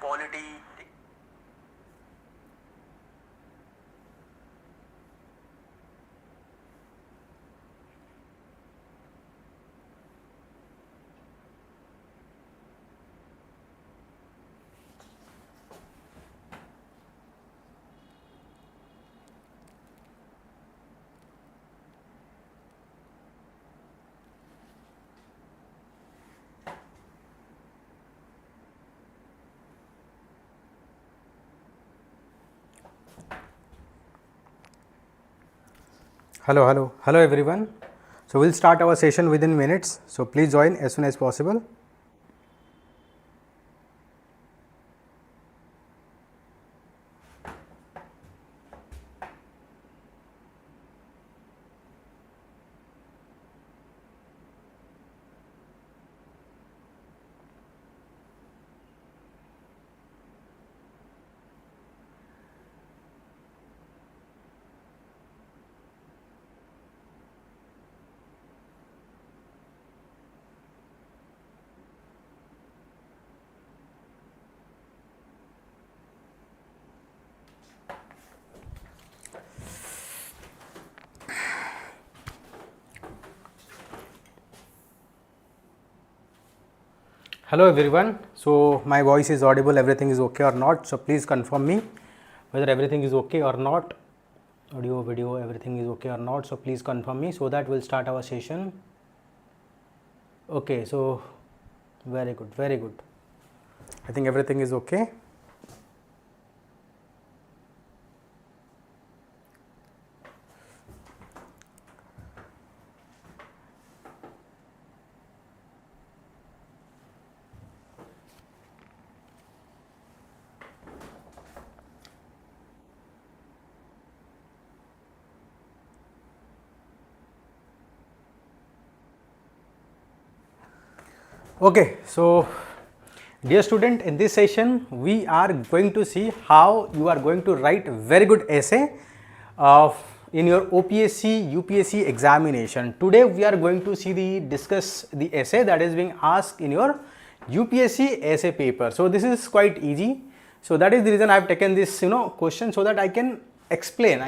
Polity. Hello everyone. So we'll start our session within minutes. So please join as soon as possible. Hello everyone. So my voice is audible, everything is okay or not. So please confirm me whether everything is okay or not. Audio, video, everything is okay or not. So please confirm me so that we'll start our session. Okay, so very good, very good. I think everything is okay. Okay, so dear student, in this session we are going to see how you are going to write very good essay in your OPSC UPSC examination. Today we are going to discuss the essay that is being asked in your UPSC essay paper. So this is quite easy. So that is the reason I have taken this question, so that I can explain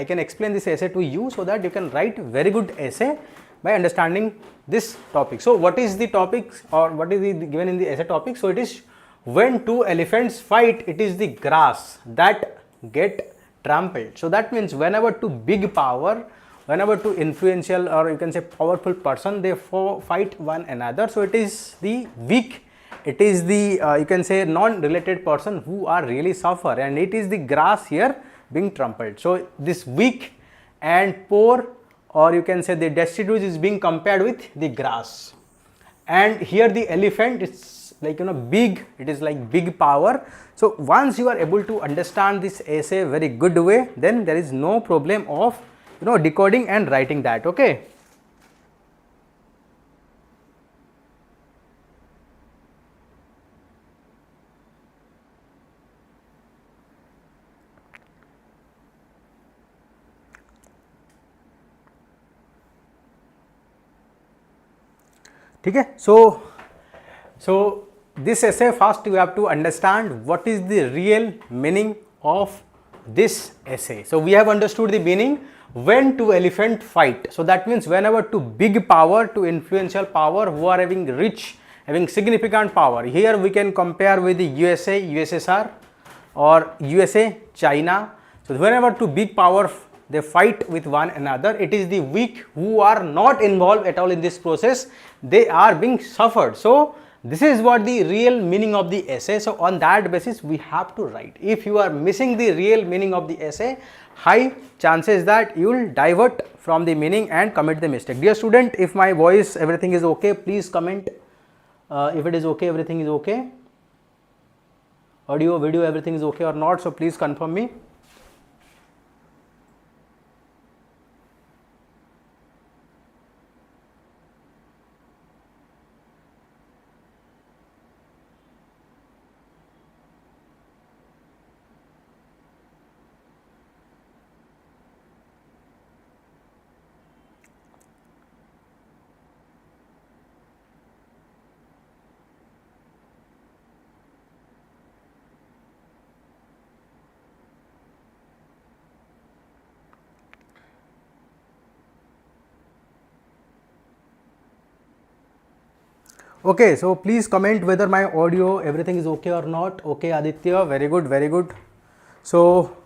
this essay to you, so that you can write very good essay by understanding this topic. So what is the topic, or what is the given in the essay topic? So it is, when two elephants fight, it is the grass that get trampled. So that means whenever two big power, whenever two influential, or you can say powerful person, they fight one another, so it is the weak, it is the you can say non-related person who are really suffer, and it is the grass here being trampled. So this weak and poor, or you can say the destitute, is being compared with the grass, and here the elephant is like big, it is like big power. So once you are able to understand this essay very good way, then there is no problem of decoding and writing that. Okay. Okay, so this essay, first you have to understand what is the real meaning of this essay. So we have understood the meaning, when two elephant fight. So that means whenever two big power, two influential power who are having rich, having significant power. Here we can compare with the USA, USSR, or USA, China. So whenever two big power they fight with one another, it is the weak who are not involved at all in this process, they are being suffered. So this is what the real meaning of the essay. So on that basis we have to write. If you are missing the real meaning of the essay, high chances that you will divert from the meaning and commit the mistake. Dear student, if my voice, everything is okay, please comment. If it is okay, everything is okay. Audio, video, everything is okay or not, so please confirm me. Okay, so please comment whether my audio, everything is okay or not. Okay, Aditya, very good, very good. So,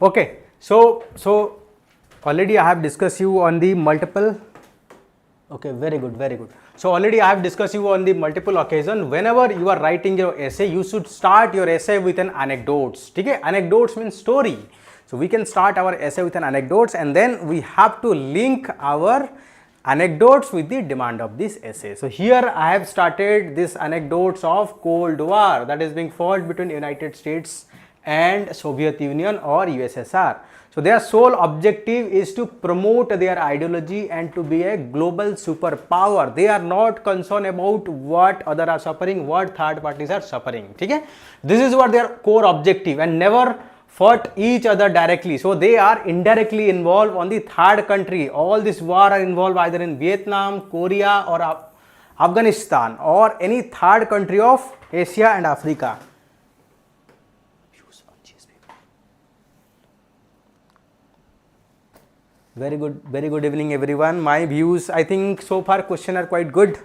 okay, so already I have discussed you on the multiple. Okay, very good, very good. So already I have discussed you on the multiple occasion. Whenever you are writing your essay, you should start your essay with an anecdotes. Okay, anecdotes means story. So we can start our essay with an anecdotes, and then we have to link our anecdotes with the demand of this essay. So here I have started this anecdotes of Cold War that is being fought between United States and Soviet Union or USSR. So their sole objective is to promote their ideology and to be a global superpower. They are not concerned about what others are suffering, what third parties are suffering. Okay? This is what their core objective, and never fought each other directly. So they are indirectly involved on the third country. All this war are involved either in Vietnam, Korea or Afghanistan or any third country of Asia and Africa. Very good evening everyone. My views, I think so far question are quite good.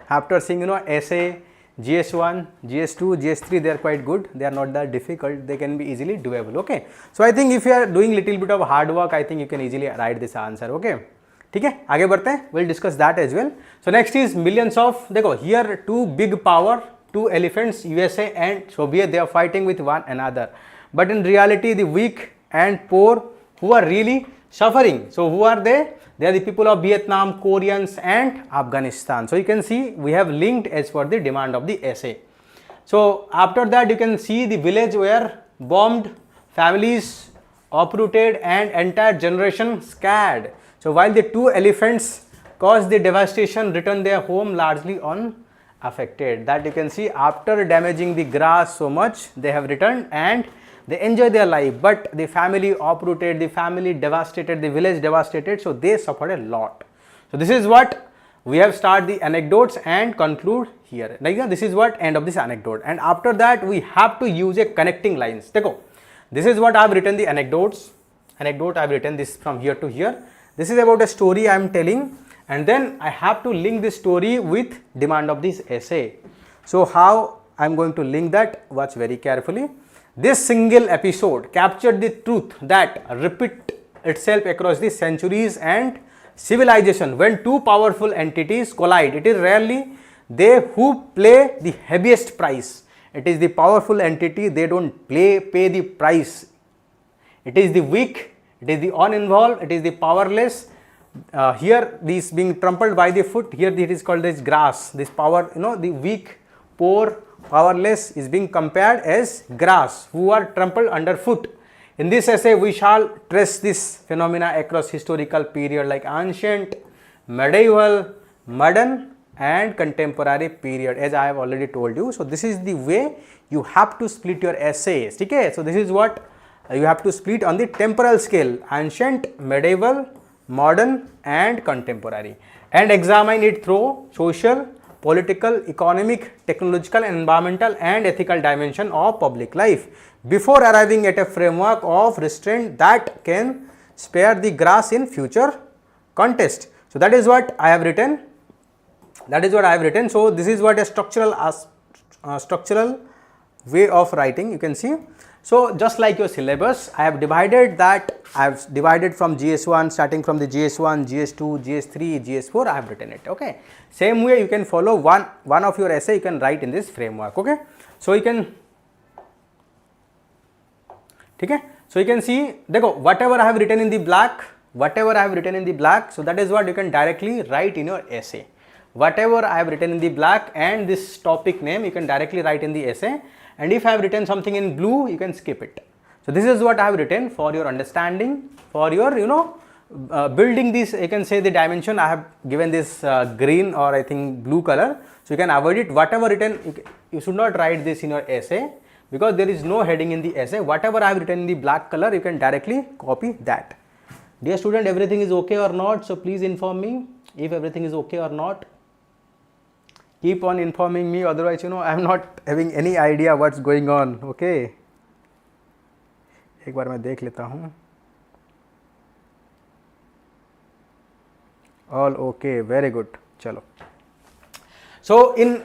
After seeing essay, GS1, GS2, GS3, they are quite good. They are not that difficult. They can be easily doable. Okay. So I think if you are doing little bit of hard work, I think you can easily write this answer. Okay. ठीक है, आगे बढ़ते हैं. We'll discuss that as well. So next is millions of. देखो here two big power, two elephants, USA and Soviet. They are fighting with one another. But in reality, the weak and poor who are really suffering. So who are they? They are the people of Vietnam, Koreans and Afghanistan. So you can see we have linked as per the demand of the essay. So after that you can see the village were bombed, families uprooted and entire generation scared. So while the two elephants caused the devastation, returned their home largely unaffected. That you can see after damaging the grass so much, they have returned and they enjoy their life, but the family uprooted, the family devastated, the village devastated, so they suffered a lot. So this is what we have started the anecdotes and conclude here. Like this is what end of this anecdote, and after that we have to use a connecting lines. Dekho, this is what I have written the anecdotes. Anecdote I have written this from here to here. This is about a story I am telling, and then I have to link this story with demand of this essay. So how I am going to link that? Watch very carefully. This single episode captured the truth that repeat itself across the centuries and civilization. When two powerful entities collide, it is rarely they who pay the heaviest price. It is the powerful entity, they don't pay the price. It is the weak, it is the uninvolved, it is the powerless. Here this being trampled by the foot, here it is called as grass. This power, the weak, poor, powerless is being compared as grass who are trampled underfoot. In this essay, we shall trace this phenomena across historical period like ancient, medieval, modern and contemporary period, as I have already told you. So this is the way you have to split your essays. Okay? So this is what you have to split on the temporal scale: ancient, medieval, modern and contemporary, and examine it through social, political, economic, technological, environmental and ethical dimension of public life before arriving at a framework of restraint that can spare the grass in future contest. So that is what I have written. That is what I have written. So this is what a structural way of writing you can see. So just like your syllabus, I have divided that. I have divided from GS1, starting from the GS1, GS2, GS3, GS4. I have written it. Okay. Same way you can follow one of your essay. You can write in this framework. Okay. So you can. Okay. So you can see. Dekho, whatever I have written in the black. So that is what you can directly write in your essay. Whatever I have written in the black and this topic name, you can directly write in the essay. And if I have written something in blue, you can skip it. So this is what I have written for your understanding, for your building this, you can say the dimension, I have given this green or I think blue color, so you can avoid it. Whatever written, you should not write this in your essay because there is no heading in the essay. Whatever I have written in the black color, you can directly copy that. Dear student, everything is okay or not? So please inform me if everything is okay or not. Keep on informing me, otherwise I am not having any idea what's going on. Okay, एक बार मैं देख लेता हूँ. All okay, very good. Chalo. So in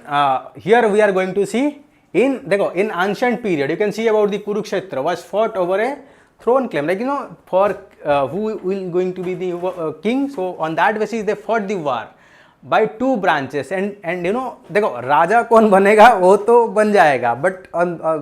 here we are going to see in ancient period, you can see about the Kurukshetra was fought over a throne claim, like for who will going to be the king. So on that basis they fought the war by two branches, and देखो राजा कौन बनेगा वो तो बन जाएगा, but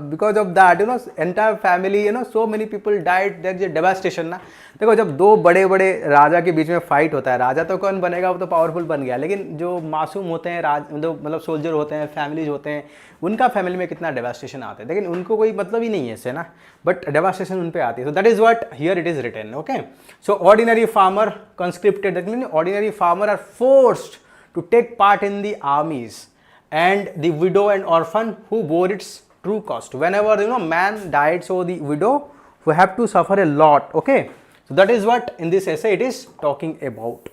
because of that entire family so many people died, there is a devastation ना. देखो जब दो बड़े बड़े राजा के बीच में फाइट होता है, राजा तो कौन बनेगा, वो तो पावरफुल बन गया, लेकिन जो मासूम होते हैं मतलब सोल्जर होते हैं, फैमिलीज होते हैं, उनका फैमिली में कितना डेवास्टेशन आता है, लेकिन उनको कोई मतलब ही नहीं है इससे ना, बट डेवास्टेशन उन पे आती है. So that is what here it is written. Okay, so ordinary farmer conscripted, that means ordinary farmer are forced to take part in the armies, and the widow and orphan who bore its true cost. Whenever man died, so the widow who have to suffer a lot. Okay, so that is what in this essay it is talking about.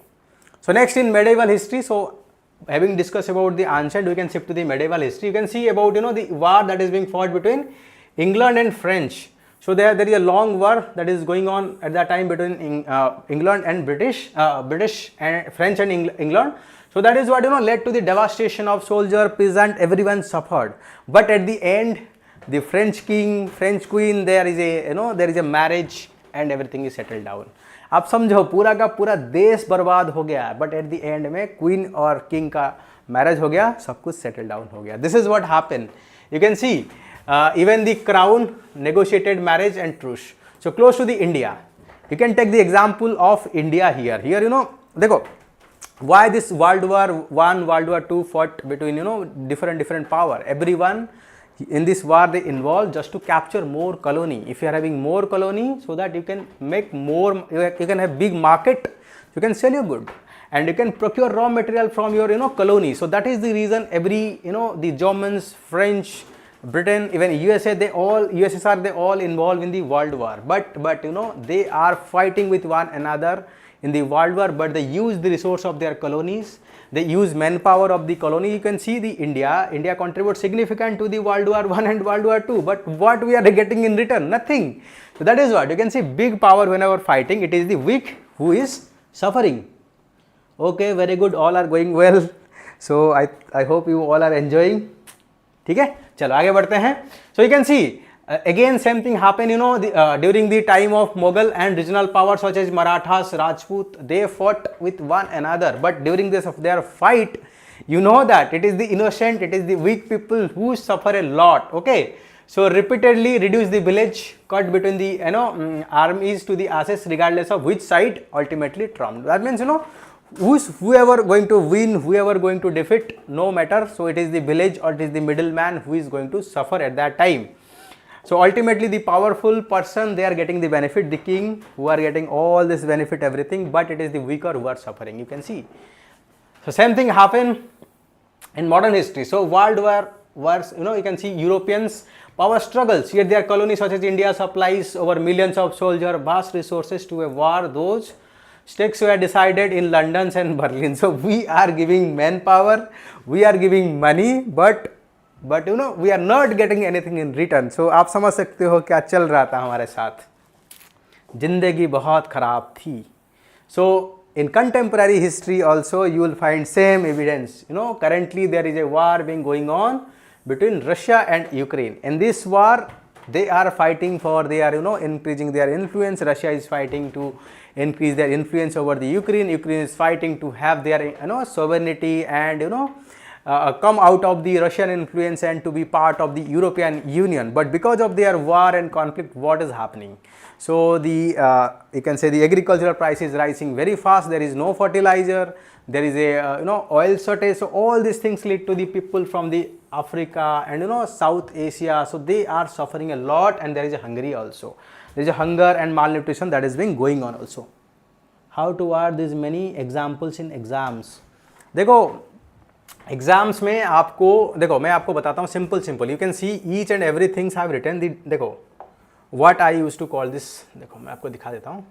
So next in medieval history, so having discussed about the ancient, we can shift to the medieval history. You can see about the war that is being fought between England and French. So there is a long war that is going on at that time between England and British and French and England. So that is what led to the devastation of soldier, peasant, everyone suffered. But at the end, the French king, French queen, there is a marriage and everything is settled down. आप समझो पूरा का पूरा देश बर्बाद हो गया, but at the end में क्वीन और किंग का मैरिज हो गया, सब कुछ सेटल डाउन हो गया. This is what happened. You can see even the crown negotiated marriage and truce. So close to the India, you can take the example of India here. Here देखो why this World War I, World War II fought between different power. Everyone in this war they involved just to capture more colony. If you are having more colony, so that you can make more, you can have big market, you can sell your good, and you can procure raw material from your colony. So that is the reason every the Germans, French, Britain, even USA, USSR, they all involved in the world war, but they are fighting with one another in the world war, but they use the resource of their colonies, they use manpower of the colony. You can see the India contributes significant to the World War I and World War II, but what we are getting in return? Nothing. So that is what you can see, big power whenever fighting, it is the weak who is suffering. Okay, very good, all are going well. So I hope you all are enjoying. ठीक है, चलो आगे बढ़ते हैं. So you can see again same thing happen during the time of Mughal and regional powers such as Marathas, Rajput, they fought with one another, but during this of their fight, that it is the innocent, it is the weak people who suffer a lot. Okay, so repeatedly reduce the village, cut between the armies to the asses, regardless of which side ultimately trumped. That means whoever going to win, whoever going to defeat, no matter. So it is the village or it is the middleman who is going to suffer at that time. So ultimately the powerful person, they are getting the benefit, the king who are getting all this benefit, everything, but it is the weaker who are suffering. You can see. So same thing happened in modern history. So world wars, you can see Europeans power struggles, yet their colonies such as India supplies over millions of soldiers, vast resources to a war. Those stakes were decided in London and Berlin. So we are giving manpower, we are giving money, but we are not getting anything in return. So आप समझ सकते हो क्या चल रहा था हमारे साथ. जिंदगी बहुत खराब थी. So in contemporary history also you will find same evidence. Currently there is a war being going on between Russia and Ukraine. In this war, they are fighting for their increasing their influence. Russia is fighting to increase their influence over the Ukraine. Ukraine is fighting to have their sovereignty and come out of the Russian influence and to be part of the European Union. But because of their war and conflict, what is happening? So the you can say the agricultural price is rising very fast. There is no fertilizer. There is a oil shortage. So all these things lead to the people from the Africa and South Asia. So they are suffering a lot, and there is a hunger also. There is a hunger and malnutrition that is being going on also. How to are this many examples in exams. देखो exams में आपको, देखो मैं आपको बताता हूँ simple, you can see each and every things have written the, देखो what I use to call this, देखो मैं आपको दिखा देता हूँ।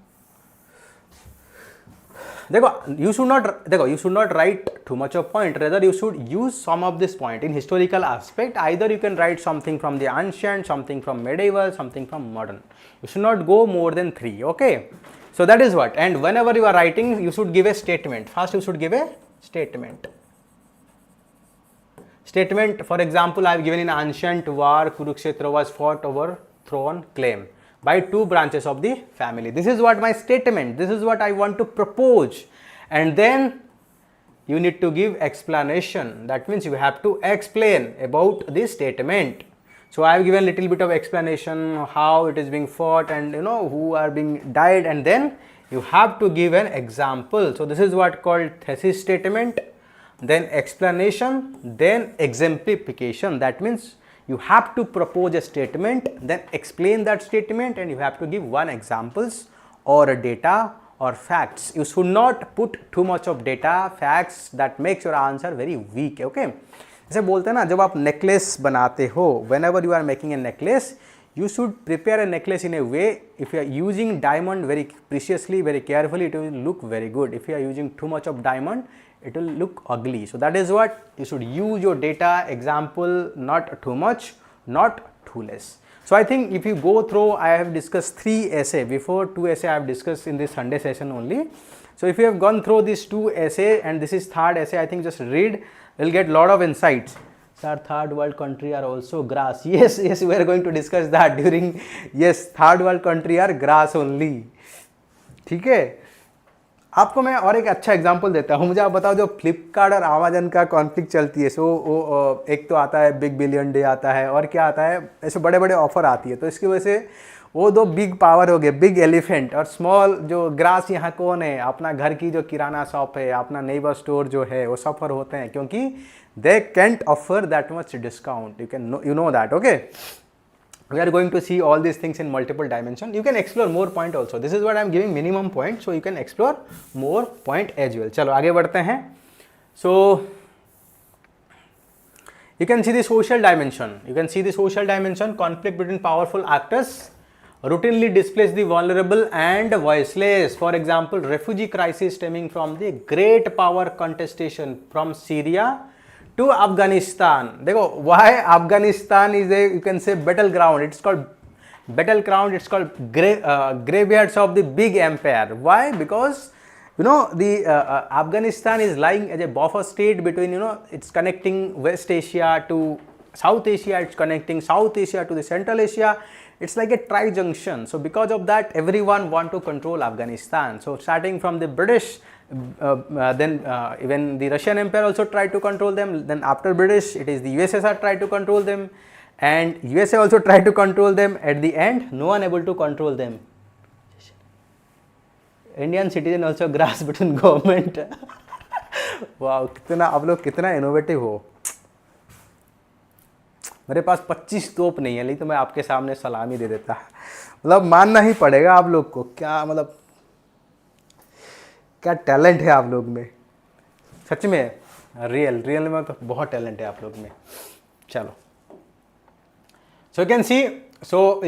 देखो you should not write too much of point, rather you should use some of this point in historical aspect. Either you can write something from the ancient, something from medieval, something from modern. You should not go more than 3. Okay, so that is what. And whenever you are writing, you should give a statement. First you should give a statement. For example, I have given in ancient war Kurukshetra was fought over throne claim by 2 branches of the family. This is what my statement, this is what I want to propose, and then you need to give explanation. That means you have to explain about this statement. So I have given little bit of explanation how it is being fought and who are being died, and then you have to give an example. So this is what called thesis statement, then explanation, then exemplification. That means you have to propose a statement, then explain that statement, and you have to give 1 examples or a data or facts. You should not put too much of data, facts, that makes your answer very weak. Okay, जैसे बोलते हैं ना, जब आप necklace बनाते हो, whenever you are making a necklace, you should prepare a necklace in a way, if you are using diamond very preciously, very carefully, it will look very good. If you are using too much of diamond, it will look ugly. So that is what you should use your data, example, not too much, not too less. So I think if you go through, I have discussed 3 essay before, 2 essay I have discussed in this Sunday session only. So if you have gone through these 2 essay and this is 3rd essay, I think just read, you will get lot of insights. Sir, 3rd world country are also grass. Yes, we are going to discuss that during, yes, 3rd world country are grass only. ठीक है, आपको मैं और एक अच्छा example देता हूँ। मुझे आप बताओ, जो फ्लिपकार्ट और अमेजन का कॉन्फ्लिक्ट चलती है, सो एक तो आता है बिग बिलियन डे आता है, और क्या आता है, ऐसे बड़े बड़े ऑफर आती है, तो इसकी वजह से वो 2 बिग पावर हो गए, बिग एलिफेंट और स्मॉल जो ग्रास। यहाँ कौन है, अपना घर की जो किराना शॉप है, अपना नेबर स्टोर जो है, वो सफ़र होते हैं क्योंकि they can't offer that much discount. You know that. Okay, we are going to see all these things in multiple dimension. You can explore more point also. This is what I am giving minimum point, so you can explore more point as well. चलो आगे बढ़ते हैं. So you can see the social dimension. You can see the social dimension. Conflict between powerful actors routinely displace the vulnerable and voiceless. For example, refugee crisis stemming from the great power contestation from Syria to Afghanistan. देखो, why Afghanistan is a, you can say, battleground. It's called battleground. It's called graveyards of the big empire. Why? Because the Afghanistan is lying as a buffer state between, it's connecting West Asia to South Asia. It's connecting South Asia to the Central Asia. It's like a tri-junction. So because of that, everyone want to control Afghanistan. So starting from the British, then even the Russian Empire also tried to control them. Then after British, it is the USSR tried to control them, and USA also tried to control them. At the end, no one able to control them. Indian citizen also grasp between government. Wow, कितना आप लोग कितना innovative हो. मेरे पास 25 तोप नहीं है, लेकिन तो मैं आपके सामने सलामी दे देता. मतलब मानना ही पड़ेगा आप लोग को. क्या मतलब, क्या टैलेंट है आप लोग में, सच में. रियल में तो बहुत टैलेंट है आप लोग में. चलो, so you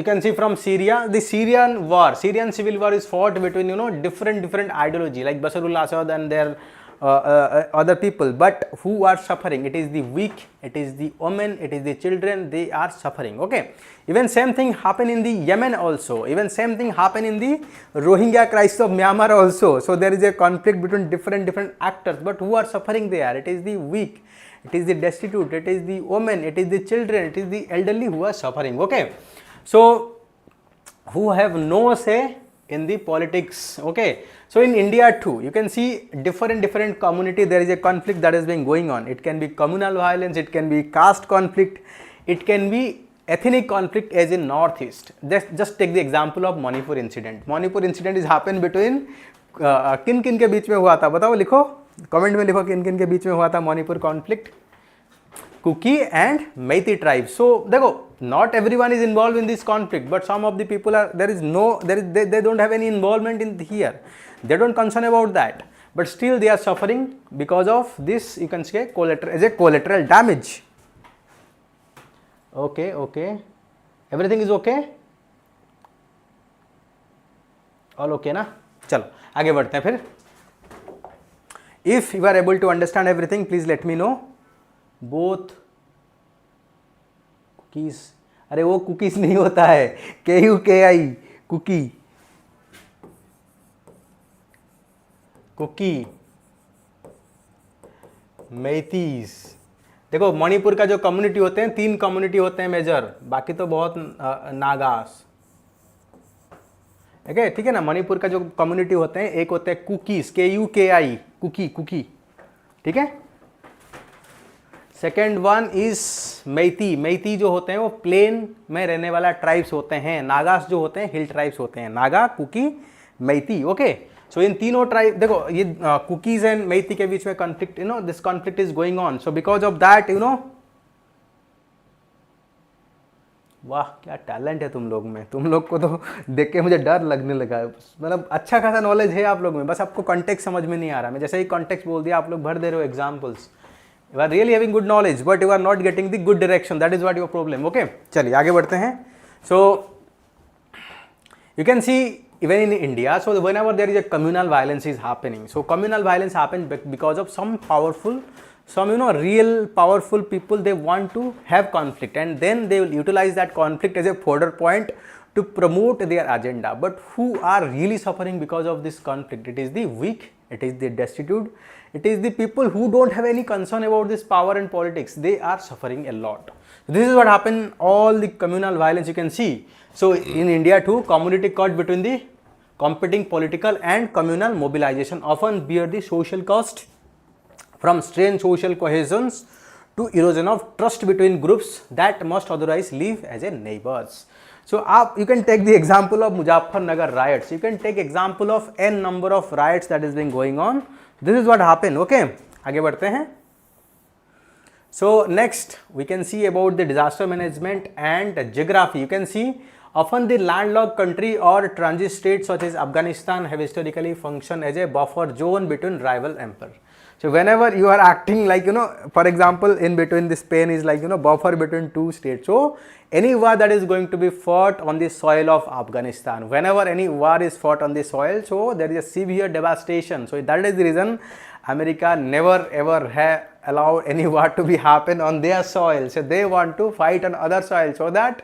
can see from Syria, the Syrian civil war is fought between different ideology like Bashar al-Assad and their other people. But who are suffering? It is the weak, it is the women, it is the children. They are suffering. Okay, even same thing happen in the Yemen also. Even same thing happen in the Rohingya crisis of Myanmar also. So there is a conflict between different actors. But who are suffering there? It is the weak, it is the destitute, it is the women, it is the children, it is the elderly who are suffering. Okay, so who have no say in the politics. Okay, so in India too, you can see different community, there is a conflict that is being going on. It can be communal violence, it can be caste conflict, it can be ethnic conflict as in northeast. Just take the example of Manipur incident. Manipur incident is happened between किन किन के बीच में हुआ था, बताओ, लिखो comment में, लिखो किन किन के बीच में हुआ था Manipur conflict. Kuki and Meitei tribes. So देखो, not everyone is involved in this conflict, but some of the people are, they don't have any involvement in here. They don't concern about that, but still they are suffering because of this, you can say, collateral damage. Okay. Everything is okay? All okay ना? चलो आगे बढ़ते हैं फिर. If you are able to understand everything, please let me know. Both cookies, अरे वो cookies नहीं होता है, KUKI, cookie, मेतीस. देखो मणिपुर का जो कम्युनिटी होते हैं, 3 कम्युनिटी होते हैं मेजर, बाकी तो बहुत नागास. ठीक है ना. मणिपुर का जो कम्युनिटी होते हैं, एक होते हैं कुकीज, KUKI, कुकी, ठीक है. सेकेंड वन इज मेती जो होते हैं वो प्लेन में रहने वाला ट्राइब्स होते हैं. नागास जो होते हैं हिल ट्राइब्स होते हैं. नागा, कुकी, मेती. ओके, सो इन तीनों ट्राइब, देखो ये कुकीज एंड मेती के बीच में conflict, this conflict is going on. So because of that, वाह क्या टैलेंट है तुम लोग में. तुम लोग को तो देख के मुझे डर लगने लगा. मतलब अच्छा खासा नॉलेज है आप लोग में, बस आपको कॉन्टेक्स्ट समझ में नहीं आ रहा. मैं जैसे ही कॉन्टेक्स्ट बोल दिया आप लोग भर दे रहे हो examples. You are really having good knowledge, but you are not getting the good direction. That is what your problem. Okay, चलिए आगे बढ़ते हैं. So you can see even in India, so whenever there is a communal violence is happening, so communal violence happens because of some powerful, some real powerful people, they want to have conflict, and then they will utilize that conflict as a fodder point to promote their agenda. But who are really suffering because of this conflict? It is the weak, it is the destitute, it is the people who don't have any concern about this power and politics. They are suffering a lot. This is what happened, all the communal violence you can see. So in India too, community caught between the competing political and communal mobilization often bear the social cost, from strained social cohesions to erosion of trust between groups that must otherwise live as a neighbors. So you can take the example of Muzaffarnagar riots. You can take example of n number of riots that is been going on. This is what happened. Okay, आगे बढ़ते हैं. So next we can see about the disaster management and geography. You can see often the landlocked country or transit states such as Afghanistan have historically functioned as a buffer zone between rival empires. So whenever you are acting like, for example, in between, this Spain is like, buffer between two states. So any war that is going to be fought on the soil of Afghanistan, whenever any war is fought on the soil, so there is a severe devastation. So that is the reason America never ever allow any war to be happen on their soil. So they want to fight on other soil so that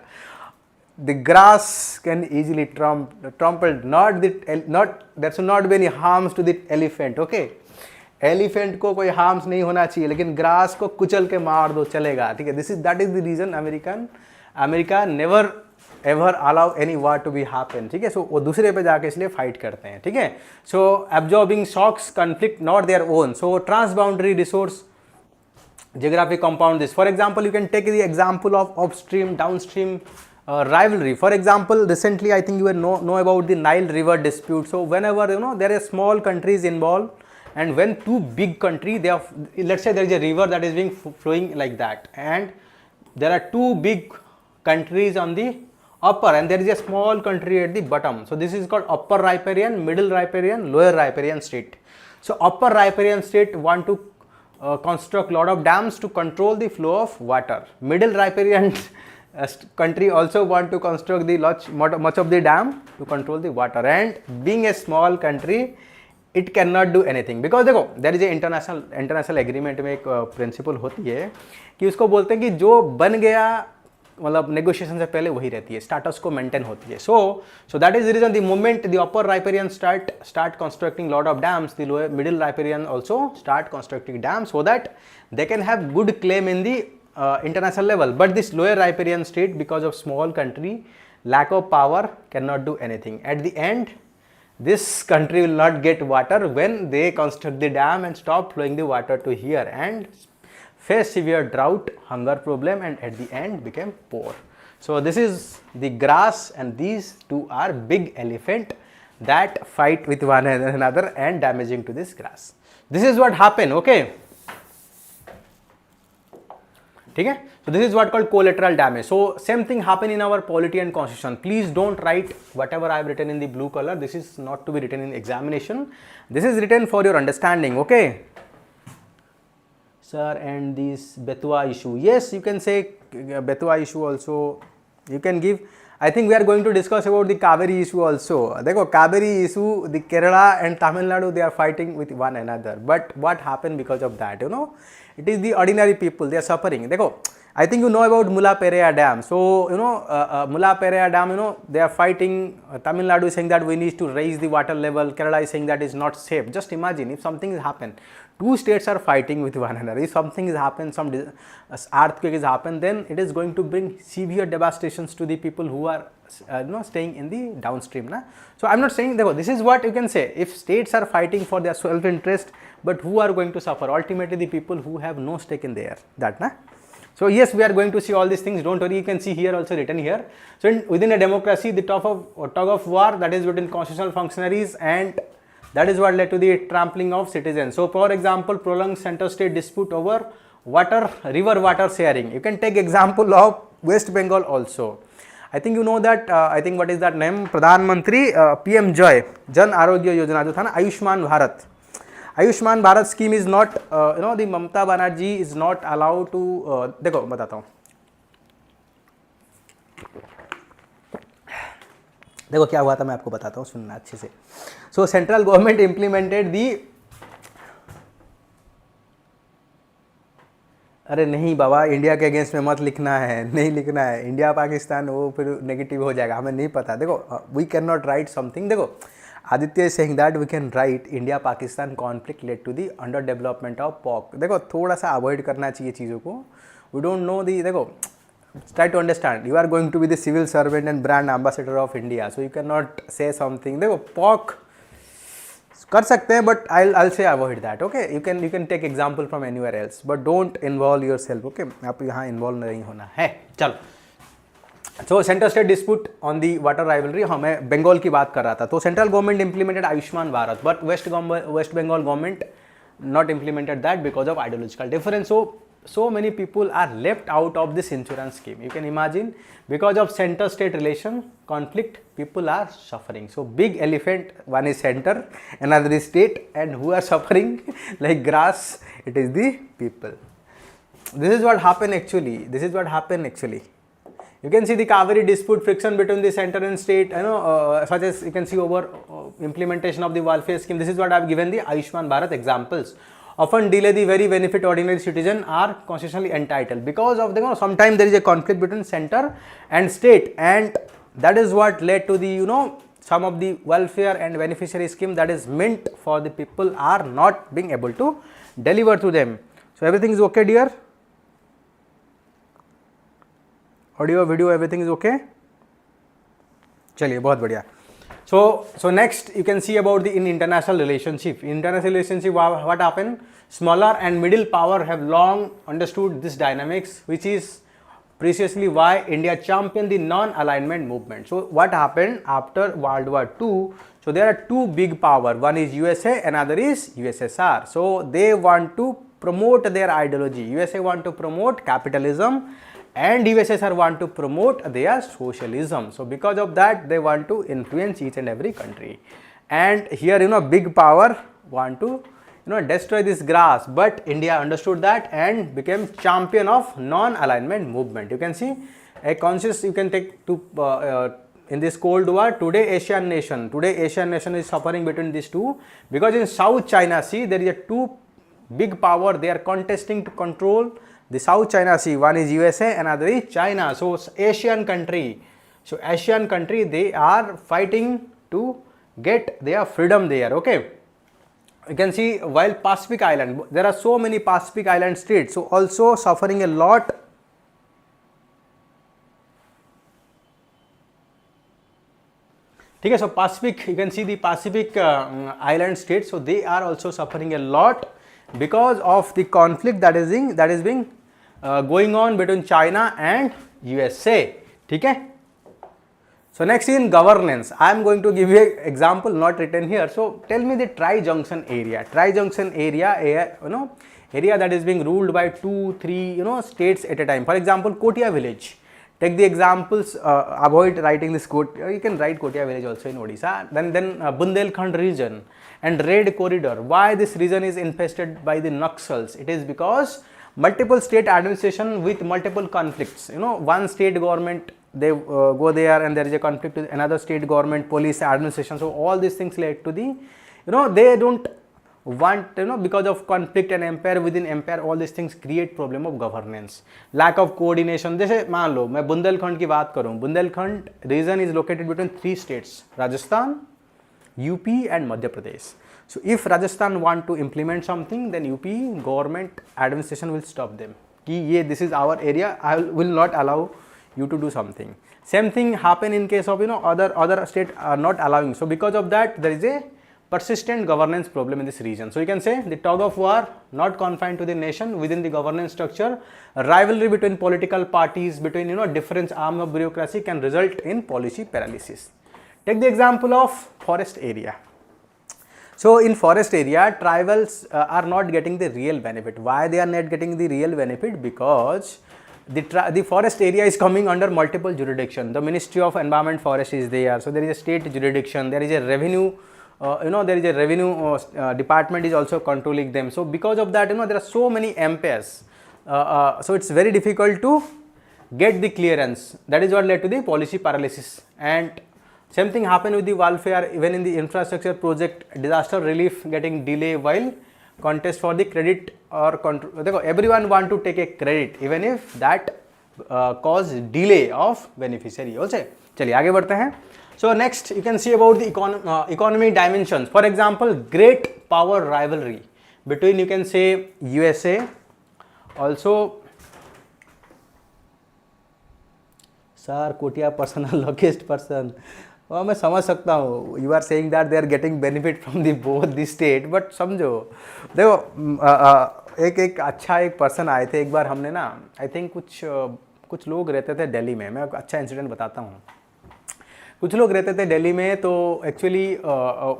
the grass can easily trampled, there should not be any harms to the elephant. Okay, elephant को कोई harms नहीं होना चाहिए, लेकिन grass को कुचल के मार दो चलेगा. ठीक है, that is the reason America never ever allow any war to be happen. ठीक है, सो वो दूसरे पे जाके इसलिए फाइट करते हैं. ठीक है, so absorbing shocks conflict not their own. So transboundary resource geographic compound this. For example, you can take the example of upstream downstream rivalry. For example, recently I think you know about the Nile river dispute. So whenever there are small countries involved, and when two big countries, they are, let's say there is a river that is being flowing like that, and there are two big countries on the upper and there is a small country at the bottom. So this is called upper riparian, middle riparian, lower riparian state. So upper riparian state want to construct lot of dams to control the flow of water. Middle riparian country also want to construct the much of the dam to control the water, and being a small country, it cannot do anything because देखो there is a international agreement में एक principle होती है कि उसको बोलते हैं कि जो बन गया मतलब negotiation से पहले वही रहती है, status को maintain होती है. So that is the reason the moment the upper riparian start constructing lot of dams, the lower middle riparian also start constructing dams so that they can have good claim in the international level. But this lower riparian state, because of small country, lack of power, cannot do anything. At the end, this country will not get water when they construct the dam and stop flowing the water to here and face severe drought, hunger problem, and at the end became poor. So this is the grass, and these two are big elephant that fight with one another and damaging to this grass. This is what happened. Okay, ठीक है. So this is what called collateral damage. So same thing happen in our polity and constitution. Please don't write whatever I have written in the blue color. This is not to be written in examination. This is written for your understanding. Okay. Sir, and this Betwa issue. Yes, you can say Betwa issue also. You can give. I think we are going to discuss about the Kaveri issue also. Dekho, Kaveri issue, the Kerala and Tamil Nadu, they are fighting with one another. But what happened because of that, you know? It is the ordinary people, they are suffering. Dekho, I think you know about Mula Pereya Dam. So, you know, Mula Pereya Dam, you know, they are fighting. Tamil Nadu is saying that we need to raise the water level. Kerala is saying that is not safe. Just imagine if something has happened. Two states are fighting with one another. If something has happened, some earthquake has happened, then it is going to bring severe devastations to the people who are you know, staying in the downstream. Na? So, I am not saying, this is what you can say. If states are fighting for their self-interest, but who are going to suffer? Ultimately, the people who have no stake in there. That, na? So, yes, we are going to see all these things. Don't worry, you can see here also written here. So, within a democracy, the tug of war, that is between constitutional functionaries, and that is what led to the trampling of citizens. So, for example, prolonged center-state dispute over river water sharing. You can take example of West Bengal also. I think you know that, I think what is that name? Pradhan Mantri, PM Joy, Jan Arogya Yojana, jo tha na, Ayushman Bharat. Ayushman Bharat scheme is not, you know, the Mamata Banerjee is not allowed to, देखो बताता हूँ. देखो क्या हुआ था मैं आपको बताता हूँ, सुनना अच्छे से. So central government implemented the, अरे नहीं बाबा, इंडिया के अगेंस्ट में मत लिखना है, नहीं लिखना है. इंडिया पाकिस्तान वो फिर नेगेटिव हो जाएगा, हमें नहीं पता. देखो, we can not write something. देखो, Aditya is saying that we can write India Pakistan conflict led to the under development of PoK. देखो, थोड़ा सा अवॉइड करना चाहिए चीज़ों को. We don't know the. देखो, try to understand, you are going to be the civil servant and brand ambassador of India, so you cannot say something. देखो, POC कर सकते हैं, but I'll say avoid that. Okay, you can take example from anywhere else, but don't involve yourself. Okay, आप यहाँ involve नहीं होना है. चलो, so center state dispute on the water rivalry. हाँ, मैं बंगाल की बात कर रहा था. तो central government implemented Ayushman Bharat, but West Bengal government not implemented that because of ideological difference. So many people are left out of this insurance scheme. You can imagine, because of center state relation conflict, people are suffering. So big elephant, one is center, another is state, and who are suffering like grass, it is the people. This is what happened actually. You can see the Kaveri dispute, friction between the center and state, you know, such as you can see over implementation of the welfare scheme. This is what I have given the Ayushman Bharat examples. Often delay the very benefit ordinary citizen are constitutionally entitled because of the, you know, sometimes there is a conflict between center and state, and that is what led to the, you know, some of the welfare and beneficiary scheme that is meant for the people are not being able to deliver to them. So everything is okay, dear? Audio, video, everything is okay? चलिए, बहुत बढ़िया. So next you can see about the in international relationship. International relationship, what happened? Smaller and middle power have long understood this dynamics, which is preciously why India championed the non-alignment movement. So what happened after World War II? So there are two big power. One is USA, another is USSR. So they want to promote their ideology. USA want to promote capitalism, and USSR want to promote their socialism. So because of that, they want to influence each and every country. And here, you know, big power want to, you know, destroy this grass, but India understood that and became champion of non-alignment movement. You can see a conscious, you can take to in this Cold War. Today Asian nation is suffering between these two, because in South China Sea there is a two big power, they are contesting to control the South China Sea. One is USA, another is China. So Asian country, they are fighting to get their freedom there. Okay, you can see, while Pacific Island, there are so many Pacific Island states, so also suffering a lot. Okay, so Pacific, you can see the Pacific island states, so they are also suffering a lot because of the conflict that is being going on between China and USA. Okay. So next in governance, I am going to give you an example not written here. So tell me the tri-junction area. Tri-junction area, you know, area that is being ruled by 2, 3 states at a time. For example, Kotia village. Take the examples, avoid writing this quote, you can write Kotia village also in Odisha. Then Bundelkhand region and Red Corridor. Why this region is infested by the Naxals? It is because multiple state administration with multiple conflicts. One state government, they go there and there is a conflict with another state government, police, administration. So all these things led to the, they don't want, because of conflict and empire within empire, all these things create problem of governance, lack of coordination. जैसे मान लो मैं बुंदेलखंड की बात करूँ, Bundelkhand region is located between 3 states, Rajasthan, UP and Madhya Pradesh. So if Rajasthan want to implement something, then UP government administration will stop them. कि ये this is our area, I will not allow you to do something. Same thing happen in case of other state are not allowing. So because of that, there is a persistent governance problem in this region. So you can say the tug of war not confined to the nation within the governance structure, rivalry between political parties, between different arms of bureaucracy can result in policy paralysis. Take the example of forest area. So in forest area, tribals are not getting the real benefit. Why they are not getting the real benefit? Because the forest area is coming under multiple jurisdiction. The Ministry of Environment Forest is there. So there is a state jurisdiction. There is a revenue. There is a revenue department is also controlling them. So because of that, there are so many empires. So it's very difficult to get the clearance. That is what led to the policy paralysis. And same thing happened with the welfare, even in the infrastructure project, disaster relief getting delay while contest for the credit or control. Everyone want to take a credit, even if that cause delay of beneficiary also. चलिए आगे बढ़ते हैं. So next you can see about the economy dimensions. For example, great power rivalry between, you can say, USA, also sir Kotia personal locust person. मैं समझ सकता हूँ, you are saying that they are getting benefit from the both the state, but समझो देखो एक अच्छा एक person आए थे एक बार, हमने ना आई थिंक कुछ लोग रहते थे दिल्ली में. मैं अच्छा इंसिडेंट बताता हूँ. कुछ लोग रहते थे दिल्ली में, तो एक्चुअली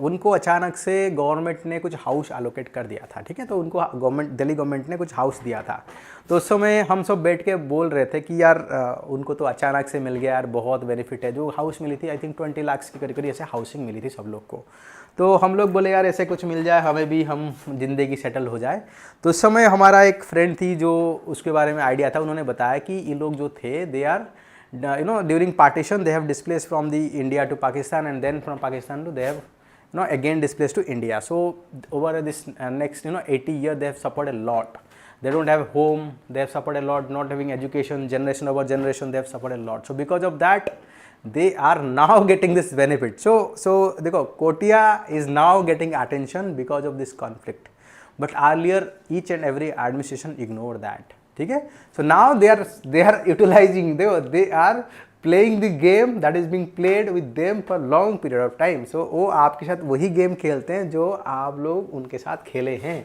उनको अचानक से गवर्नमेंट ने कुछ हाउस एलोकेट कर दिया था. ठीक है, तो उनको दिल्ली गवर्नमेंट ने कुछ हाउस दिया था. तो उस समय हम सब बैठ के बोल रहे थे कि यार उनको तो अचानक से मिल गया यार, बहुत बेनिफिट है. जो हाउस मिली थी आई थिंक 20 लाख की करीब करीब ऐसे हाउसिंग मिली थी सब लोग को. तो हम लोग बोले यार ऐसे कुछ मिल जाए हमें भी, हम ज़िंदगी सेटल हो जाए. तो उस समय हमारा एक फ्रेंड थी जो उसके बारे में आइडिया था. उन्होंने बताया कि ये लोग जो थे they are during partition they have displaced from the India to Pakistan, and then from Pakistan to they have again displaced to India. So over this next 80 years they have suffered a lot. They don't have home, they have suffered a lot, not having education, generation over generation they have suffered a lot. So because of that they are now getting this benefit. So देखो Kotia is now getting attention because of this conflict, but earlier each and every administration ignored that. ठीक है, so now they are utilizing, they are playing the game that is being played with them for long period of time. So वो आपके साथ वही game खेलते हैं जो आप लोग उनके साथ खेले हैं.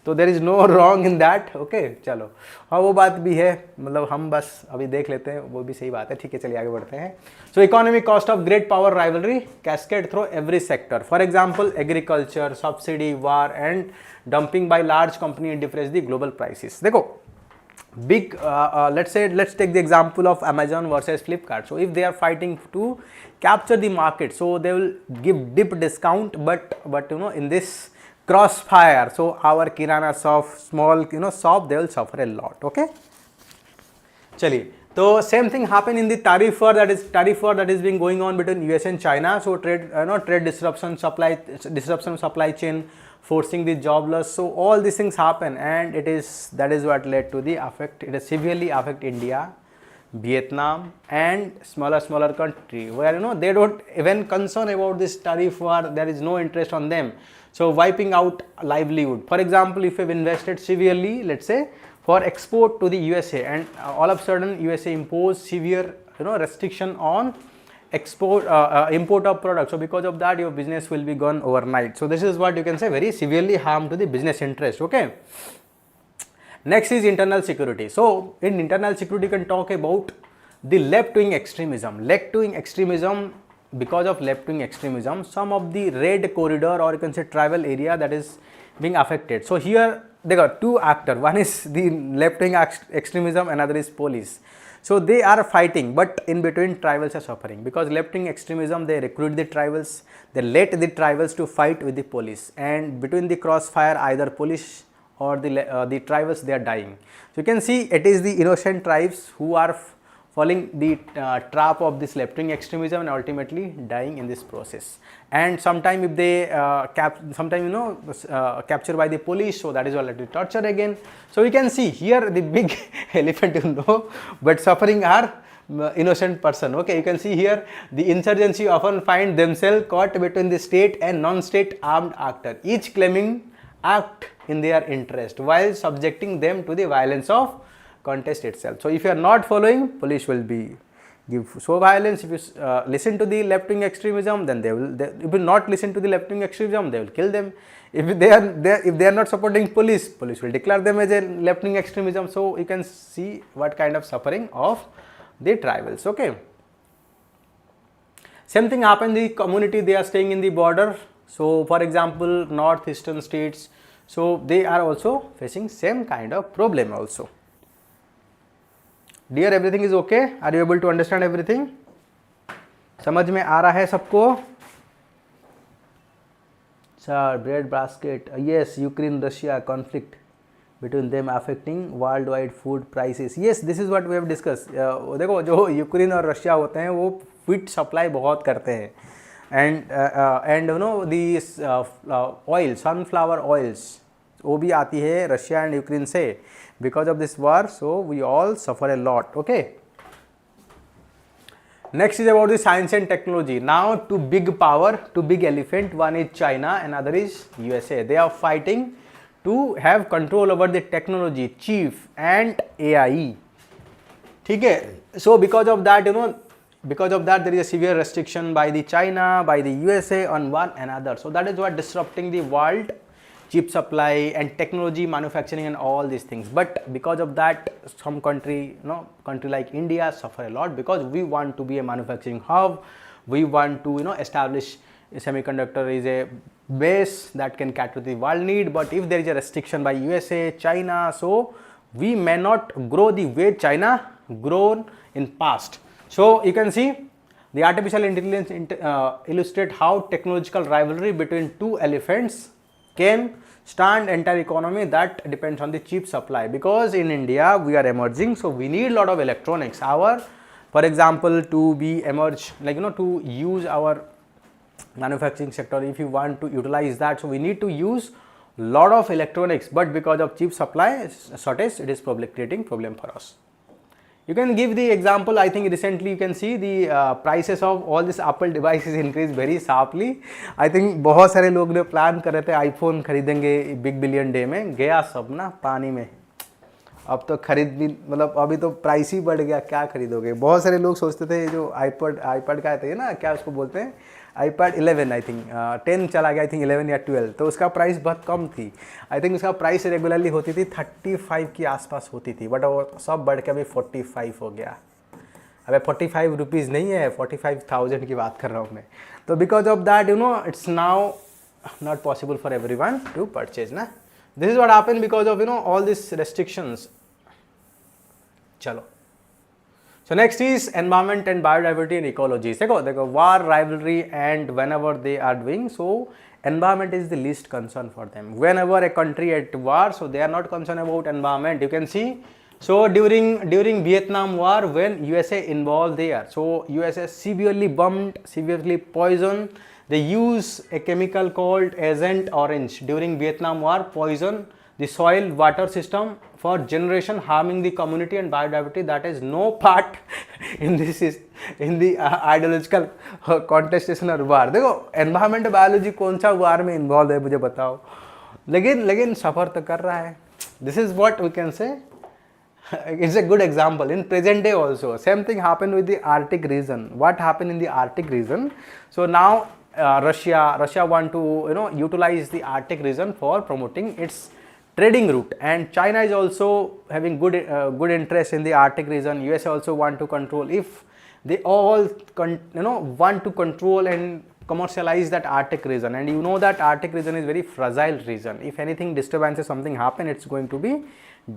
तो there is no wrong in that. Okay चलो, हाँ वो बात भी है, मतलब हम बस अभी देख लेते हैं, वो भी सही बात है. ठीक है, चलिए आगे बढ़ते हैं. सो economic cost of great power rivalry cascade through every sector. For example agriculture, subsidy, war and dumping by large company difference the global prices. देखो big let's take the example of Amazon versus Flipkart. So if they are fighting to capture the market, so they will give deep discount, but in this crossfire, so our kirana shop, small shop, they will suffer a lot. Okay, chaliye. So same thing happen in the tariff war, that is being going on between US and China. So trade disruption, supply chain, forcing the jobless. So all these things happen, and that is what led to the effect. It has severely affect India, Vietnam and smaller country where they don't even concern about this tariff war. There is no interest on them. So wiping out livelihood. For example, if you have invested severely, let's say for export to the USA, and all of a sudden USA impose severe restriction on export import of products. So because of that your business will be gone overnight. So this is what you can say very severely harm to the business interest. Okay, next is internal security. So in internal security you can talk about the left-wing extremism. Because of left-wing extremism, some of the red corridor, or you can say tribal area, that is being affected. So here they got two actors, one is the left wing extremism, another is police. So they are fighting, but in between tribals are suffering, because left wing extremism, they recruit the tribals, they let the tribals to fight with the police, and between the crossfire either police or the tribals, they are dying. So you can see it is the innocent tribes who are falling the trap of this left wing extremism and ultimately dying in this process. And sometime if they captured by the police, so that is already torture again. So we can see here the big elephant, but suffering are innocent person. Okay, you can see here the insurgency often find themselves caught between the state and non-state armed actor, each claiming act in their interest while subjecting them to the violence of contest itself. So if you are not following, police will be give so violence. If you listen to the left wing extremism, then they will not listen to the left wing extremism, they will kill them. If they are not supporting police will declare them as a left wing extremism. So you can see what kind of suffering of the tribals. Okay, same thing happened in the community, they are staying in the border. So for example, northeastern states, so they are also facing same kind of problem also. Dear, everything is okay? Are you able to understand everything? समझ में आ रहा है सबको? Sir, bread basket. Yes, Ukraine Russia conflict between them affecting worldwide food prices. Yes, this is what we have discussed. देखो जो Ukraine और Russia होते हैं वो wheat सप्लाई बहुत करते हैं, and you know these oil, sunflower oils, वो भी आती है रशिया एंड यूक्रेन से. Because of this war, so we all suffer a lot. Okay. Next is about the science and technology. Now two big power, two big elephant, one is China, another is USA. They are fighting to have control over the technology, chief and AI. Okay. So because of that, there is a severe restriction by the China, by the USA on one another. So that is what disrupting the world chip supply and technology manufacturing and all these things. But because of that, some country like India suffer a lot, because we want to be a manufacturing hub, we want to establish a semiconductor is a base that can cater to the world need. But if there is a restriction by USA, China, so we may not grow the way China grown in past. So you can see the artificial intelligence illustrate how technological rivalry between two elephants can stand entire economy that depends on the cheap supply. Because in India we are emerging, so we need a lot of electronics. For example, to be emerge, to use our manufacturing sector, if you want to utilize that, so we need to use lot of electronics. But because of cheap supply shortage, it is probably creating problem for us. You can give the example. I think recently you can see the prices of all these Apple devices increased very sharply. I think बहुत सारे लोग ने plan कर रहे थे iPhone खरीदेंगे big billion day में, गया सब ना पानी में. अब तो खरीद भी अभी तो प्राइस ही बढ़ गया, क्या खरीदोगे. बहुत सारे लोग सोचते थे जो आईपैड का है ना, क्या उसको बोलते हैं, iPad 11 आई थिंक 10 चला गया, आई थिंक 11 या 12, तो उसका प्राइस बहुत कम थी. आई थिंक उसका प्राइस रेगुलरली होती थी 35 के आसपास होती थी, बट वो सब बढ़ के अभी 45 हो गया. अबे 45 रुपीज़ नहीं है, 45,000 की बात कर रहा हूँ मैं. तो because of that it's now not possible for everyone to purchase ना. This is what happened because of all this restrictions. चलो, so next is environment and biodiversity and ecology. देखो war, rivalry, and whenever they are doing, so environment is the least concern for them. Whenever a country at war, so they are not concerned about environment. You can see, so during Vietnam War, when USA involved there, so USA severely bombed, severely poisoned. They use a chemical called Agent Orange during Vietnam War, poison the soil water system for generation, harming the community and biodiversity. That is no part in this is in the ideological contestation or war. देखो environment biology कौन सा war में involved है मुझे बताओ, लेकिन सफर तो कर रहा है. This is what we can say. It's a good example in present day also. Same thing happened with the Arctic region. What happened in the Arctic region? So now Russia want to utilize the Arctic region for promoting its trading route, and China is also having good interest in the Arctic region. US also want to control. If they all want to control and commercialize that Arctic region, and you know that Arctic region is very fragile region. If anything disturbances, something happen, it's going to be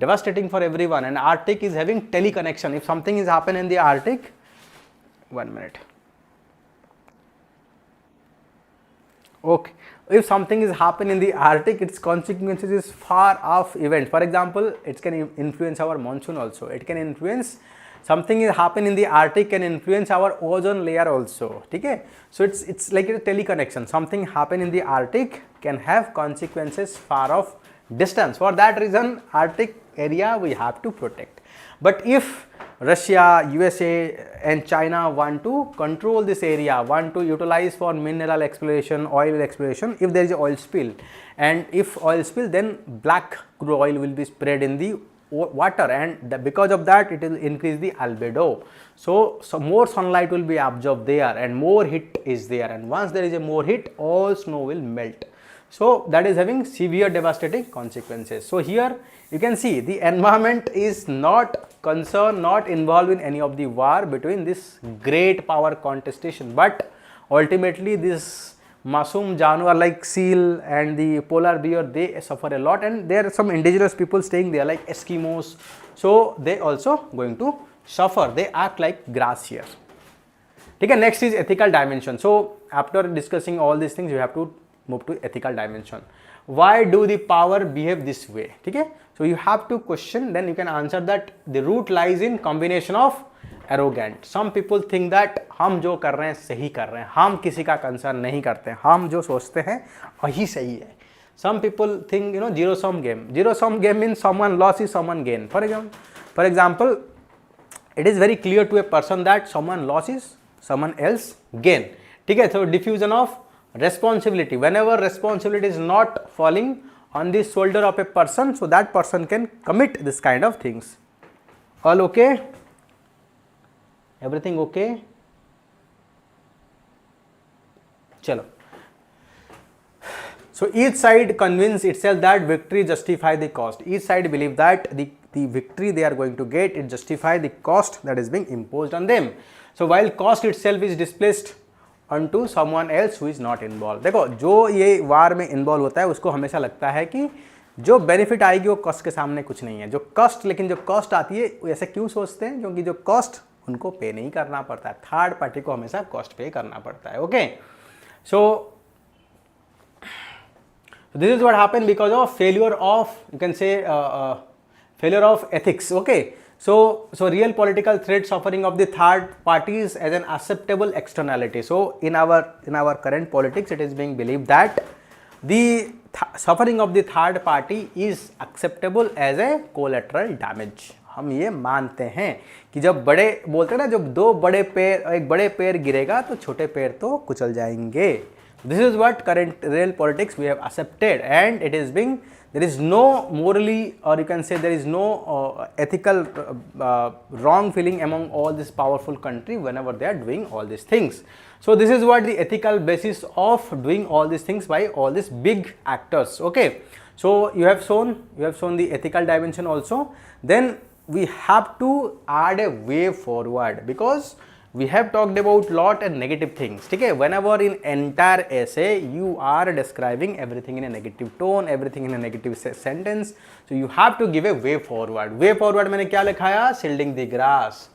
devastating for everyone. And Arctic is having teleconnection. If something is happen in the Arctic, 1 minute. Okay, if something is happen in the Arctic, its consequences is far off event. For example, it can influence our monsoon also. It can influence, something is happen in the Arctic can influence our ozone layer also. Okay, so it's like a teleconnection. Something happen in the Arctic can have consequences far off distance. For that reason, Arctic area we have to protect. But if Russia, USA and China want to control this area, want to utilize for mineral exploration, oil exploration, if there is a oil spill, and if oil spill, then black crude oil will be spread in the water, and because of that it will increase the albedo. So more sunlight will be absorbed there and more heat is there, and once there is a more heat, all snow will melt. So that is having severe devastating consequences. So here you can see the environment is not concerned, not involved in any of the war between this great power contestation, but ultimately this masum janwar like seal and the polar bear, they suffer a lot, and there are some indigenous people staying there like Eskimos, so they also going to suffer. They act like grass here. Okay, next is ethical dimension. So after discussing all these things, you have to move to ethical dimension. Why do the power behave this way? Okay, so you have to question, then you can answer that the root lies in combination of arrogant. Some people think that हम जो कर रहे हैं सही कर रहे हैं, हम किसी का कंसर्न नहीं करते, हम जो सोचते हैं वही सही है. Some people think, you know, zero sum game. Zero sum game means someone loss is someone gain. For example, it is very clear to a person that someone loss is someone else gain. Okay, so diffusion of responsibility. Whenever responsibility is not falling on the shoulder of a person, so that person can commit this kind of things. All okay? Everything okay? Chalo. So each side convince itself that victory justify the cost. Each side believe that the victory they are going to get, it justify the cost that is being imposed on them. So while cost itself is displaced onto someone else who is not involved. देखो, जो ये वार में involve होता है उसको हमेशा लगता है कि जो बेनिफिट आएगी वो कॉस्ट के सामने कुछ नहीं है. जो कॉस्ट, लेकिन जो कॉस्ट आती है वो ऐसे क्यों सोचते हैं? क्योंकि जो कॉस्ट उनको पे नहीं करना पड़ता है, थर्ड पार्टी को हमेशा कॉस्ट पे करना पड़ता है. Okay, so this is what happened because of failure of, you can say, failure of ethics. Okay, so real political threat suffering of the third parties as an acceptable externality. So in our current politics, it is being believed that the suffering of the third party is acceptable as a collateral damage. हम ये मानते हैं कि जब बड़े बोलते हैं ना, जब दो बड़े पैर, एक बड़े पैर गिरेगा तो छोटे पैर तो कुचल जाएंगे. This is what current real politics we have accepted, and it is being, there is no morally, or you can say there is no ethical wrong feeling among all this powerful country whenever they are doing all these things. So this is what the ethical basis of doing all these things by all these big actors. Okay, so you have shown the ethical dimension also. Then we have to add a way forward, because we have talked about lot and negative things. Okay, whenever in entire essay you are describing everything in a negative tone, everything in a negative sentence, so you have to give a way forward. Way forward मैंने क्या लिखा है? Shielding the grass,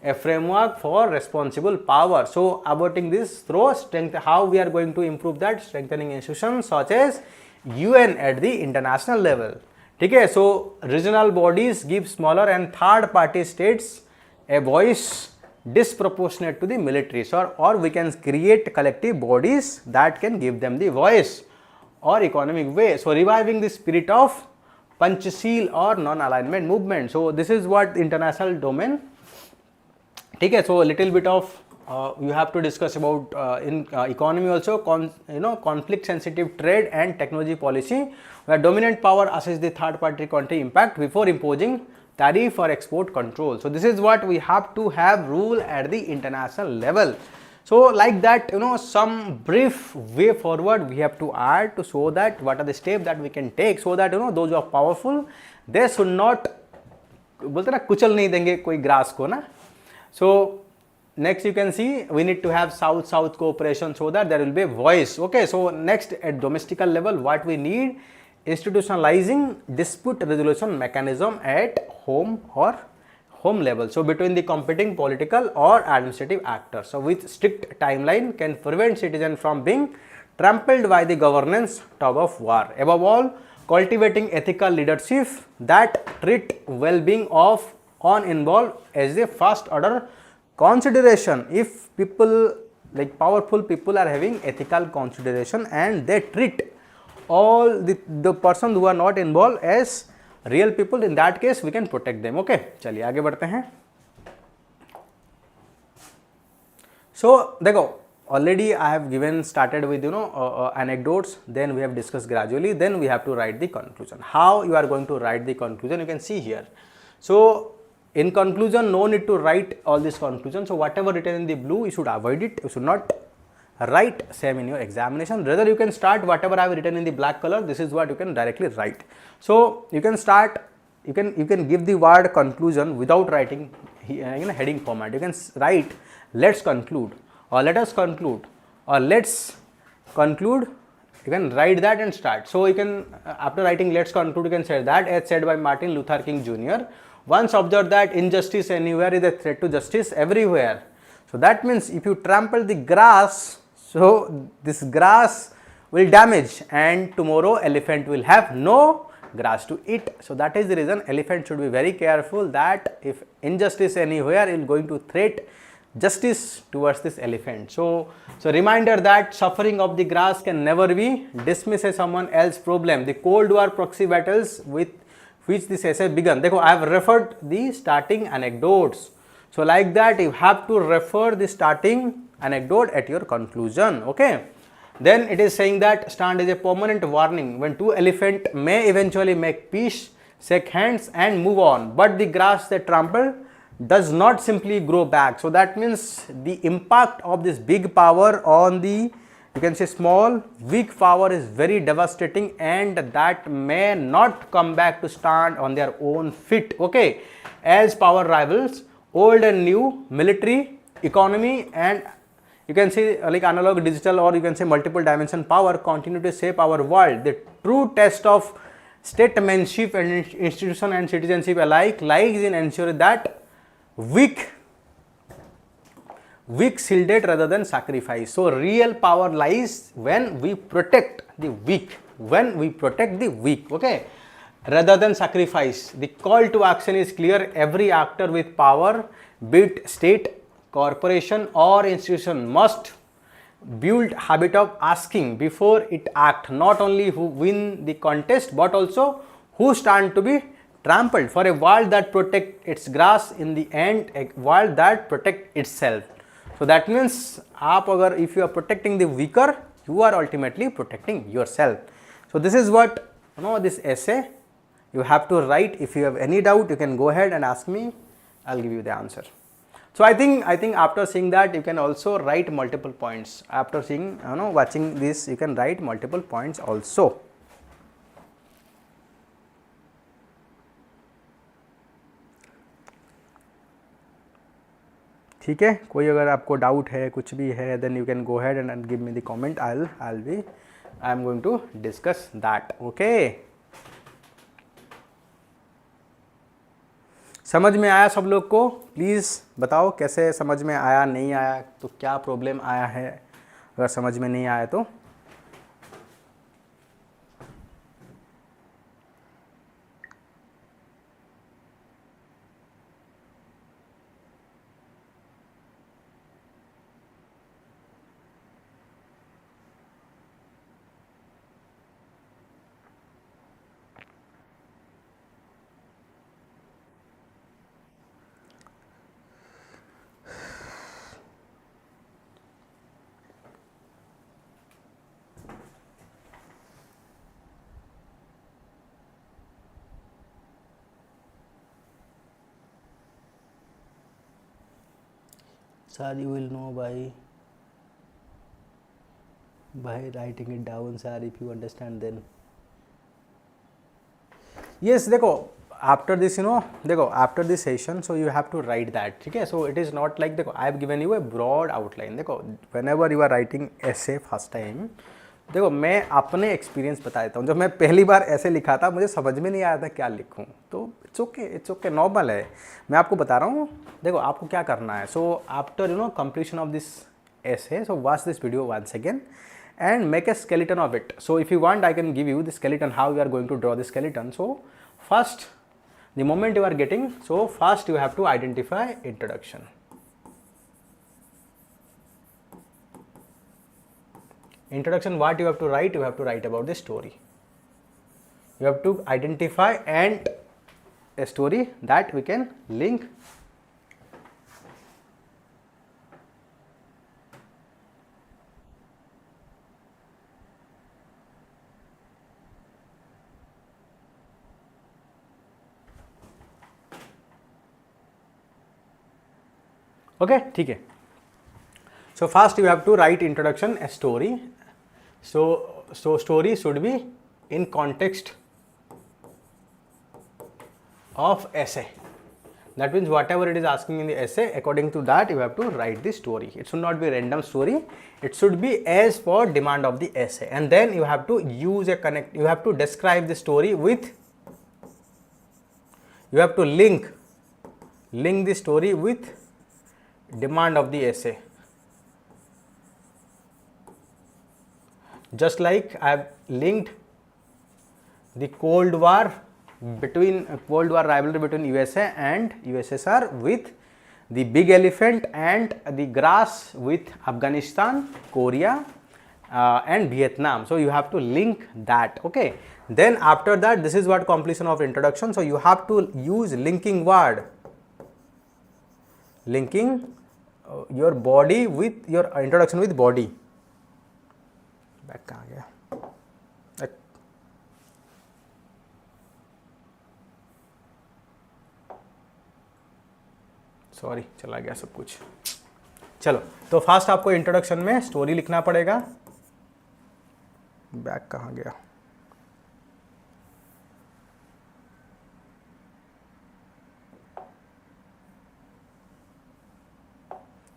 a framework for responsible power. So aborting this through strength, how we are going to improve that? Strengthening institutions such as UN at the international level. Okay, so regional bodies give smaller and third party states a voice disproportionate to the militaries, or we can create collective bodies that can give them the voice or economic way. So reviving the spirit of Panchasheel or non-alignment movement. So this is what international domain. Okay, so a little bit of you have to discuss about in economy also, conflict sensitive trade and technology policy, where dominant power assess the third party country impact before imposing tariff or export control. So this is what we have to have rule at the international level. So like that, some brief way forward we have to add to show that what are the steps that we can take, so that those who are powerful, they should not, बोलते ना कुचल नहीं देंगे कोई grass को ना. So next you can see we need to have south cooperation so that there will be a voice. Okay, so next at domestical level what we need, institutionalizing dispute resolution mechanism at home or home level, so between the competing political or administrative actors. So with strict timeline can prevent citizens from being trampled by the governance tug of war. Above all, cultivating ethical leadership that treat well-being of on involved as a first order consideration. If people like powerful people are having ethical consideration and they treat all the person who are not involved as real people, in that case we can protect them. Okay, चलिए आगे बढ़ते हैं. So देखो, already I have given started with anecdotes, then we have discussed gradually, then we have to write the conclusion. How you are going to write the conclusion, you can see here. So in conclusion, no need to write all this conclusion. So whatever written in the blue, you should avoid it. You should not write same in your examination. Rather you can start whatever I have written in the black color. This is what you can directly write. So you can start, you can give the word conclusion without writing in a heading format. You can write let's conclude, or let us conclude, or let's conclude. You can write that and start. So you can, after writing let's conclude, you can say that as said by Martin Luther King Jr., once observed that injustice anywhere is a threat to justice everywhere. So that means if you trample the grass, so this grass will damage and tomorrow elephant will have no grass to eat. So that is the reason elephant should be very careful that if injustice anywhere is going to threat justice towards this elephant. So reminder that suffering of the grass can never be dismissed as someone else's problem. The Cold War proxy battles with which this essay began. देखो, I have referred the starting anecdotes. So like that you have to refer the starting anecdote at your conclusion. Okay. Then it is saying that stand as a permanent warning when two elephants may eventually make peace, shake hands and move on, but the grass they trample does not simply grow back. So that means the impact of this big power on the, you can say, small weak power is very devastating, and that may not come back to stand on their own feet. Okay, as power rivals, old and new, military, economy, and you can say like analog, digital, or you can say multiple dimension power continue to shape our world. The true test of statesmanship and institution and citizenship alike lies in ensuring that weak shielded rather than sacrifice. So real power lies when we protect the weak, okay, rather than sacrifice. The call to action is clear. Every actor with power, be it state, corporation or institution, must build habit of asking before it act, not only who win the contest but also who stand to be trampled, for a world that protect its grass, in the end a world that protect itself. So that means if you are protecting the weaker, you are ultimately protecting yourself. So this is what this essay you have to write. If you have any doubt, you can go ahead and ask me. I'll give you the answer. So I think after seeing that, you can also write multiple points. After seeing watching this, you can write multiple points also. ठीक है, कोई अगर आपको doubt है, कुछ भी है, then you can go ahead and give me the comment. I am going to discuss that. Okay. समझ में आया सब लोग को? प्लीज़ बताओ कैसे समझ में आया, नहीं आया तो क्या प्रॉब्लम आया है, अगर समझ में नहीं आया तो. Sir, you will know by writing it down, sir, if you understand then. Yes, देखो आफ्टर दिस देखो after this session so you have to write that, ठीक है. So it is not like, देखो I have given you a broad outline. देखो whenever you are writing ऐसे first time, देखो मैं अपने एक्सपीरियंस बता देता हूँ. जब मैं पहली बार ऐसे लिखा था मुझे समझ में नहीं आया था क्या लिखूँ, तो इट्स ओके नॉर्मल है. मैं आपको बता रहा हूँ, देखो आपको क्या करना है. So after completion of this essay, so watch this video once again and make a skeleton of it. So if you want I can give you the skeleton, how you are going to draw the skeleton. So first, the moment you are getting, so first you have to identify introduction. Introduction, what you have to write? You have to write about the story. You have to identify and a story that we can link. Okay, ठीक है. So first you have to write introduction a story. So story should be in context of essay. That means whatever it is asking in the essay, according to that you have to write the story. It should not be a random story. It should be as per demand of the essay. And then you have to use a connect. You have to describe the story with. You have to link the story with demand of the essay. Just like I have linked the Cold War rivalry between USA and USSR with the big elephant and the grass with Afghanistan, Korea and Vietnam. So you have to link that. Okay, then after that, this is what completion of introduction. So you have to use linking word, linking your body with your introduction with body. Back कहाँ गया? Sorry, चला गया सब कुछ. चलो, तो fast आपको introduction में स्टोरी लिखना पड़ेगा. बैक कहाँ गया?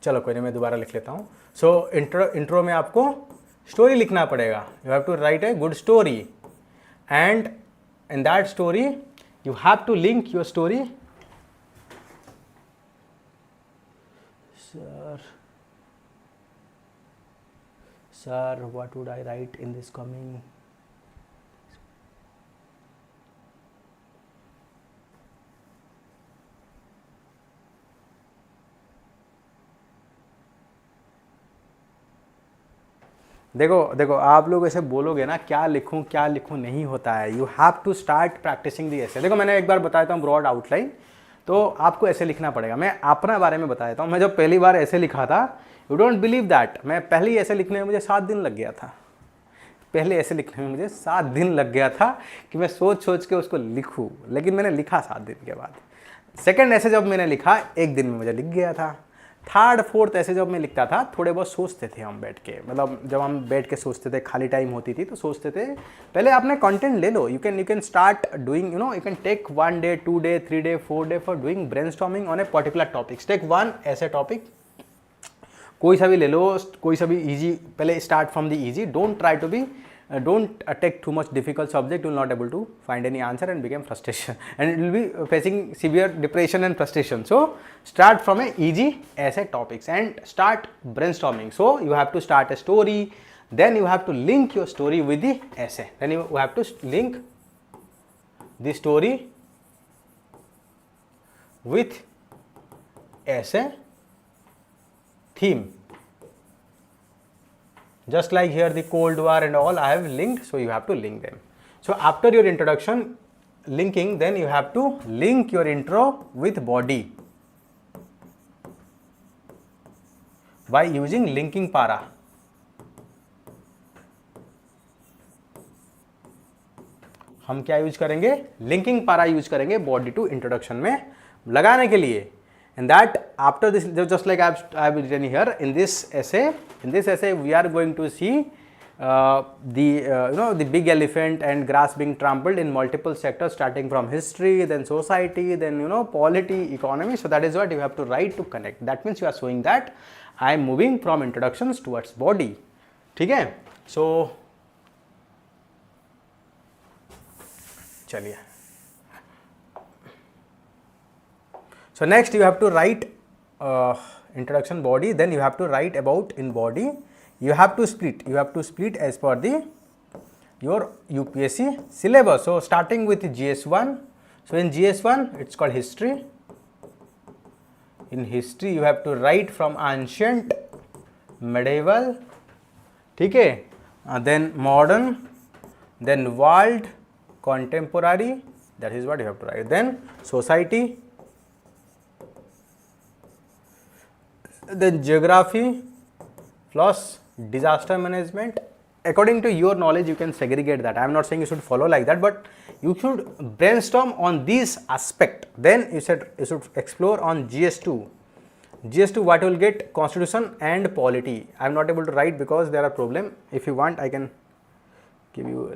चलो कोई नहीं, मैं दोबारा लिख लेता हूँ. सो इंट्रो में आपको स्टोरी लिखना पड़ेगा. You have to write a good story and in that story you have to link your story. Sir, what would I write in this coming? देखो आप लोग ऐसे बोलोगे ना क्या लिखूं नहीं होता है. You have to start practising the ऐसे. देखो मैंने एक बार बताया हूँ ब्रॉड आउटलाइन, तो आपको ऐसे लिखना पड़ेगा. मैं अपना बारे में बता देता हूँ. मैं जब पहली बार ऐसे लिखा था, यू डोंट बिलीव दैट, मैं पहले ऐसे लिखने में मुझे 7 दिन लग गया था. पहले ऐसे लिखने में मुझे 7 दिन लग गया था कि मैं सोच के उसको लिखूं, लेकिन मैंने लिखा 7 दिन के बाद. सेकंड ऐसे जब मैंने लिखा 1 दिन में मुझे लिख गया था. थर्ड फोर्थ ऐसे जब मैं लिखता था, थोड़े बहुत सोचते थे हम बैठ के, मतलब जब हम बैठ के सोचते थे, खाली टाइम होती थी तो सोचते थे. पहले आपने कंटेंट ले लो. You can start doing, you can take 1 day 2 day 3 day 4 day for doing brainstorming on a particular topics. Take 1 ऐसे टॉपिक, कोई सा भी ले लो, कोई सा भी इजी. पहले start from the easy. Don't try to be don't take too much difficult subject. You will not able to find any answer and become frustration and you will be facing severe depression and frustration. So start from a easy essay topics and start brainstorming. So you have to start a story, then you have to link your story with the essay, then you have to link the story with essay theme. Just like here the Cold War and all I have linked, so you have to link them. So after your introduction linking, then you have to link your intro with body by using linking para. हम क्या use करेंगे? Linking पारा use करेंगे body to introduction में लगाने के लिए. And that after this, just like I have written here in this essay we are going to see the big elephant and grass being trampled in multiple sectors, starting from history, then society, then polity, economy. So that is what you have to write to connect. That means you are showing that I am moving from introductions towards body. ठीक है. So चलिए. So next you have to write introduction body, then you have to write about in body. You have to split as per the your UPSC syllabus. So starting with GS1. So in GS1 it's called history. In history you have to write from ancient, medieval, ठीक है, then modern, then world, contemporary. That is what you have to write. Then society, then geography plus disaster management. According to your knowledge you can segregate that. I am not saying you should follow like that, but you should brainstorm on this aspect. Then you should explore on GS2. GS2 what you will get? Constitution and polity. I am not able to write because there are problem. If you want I can give you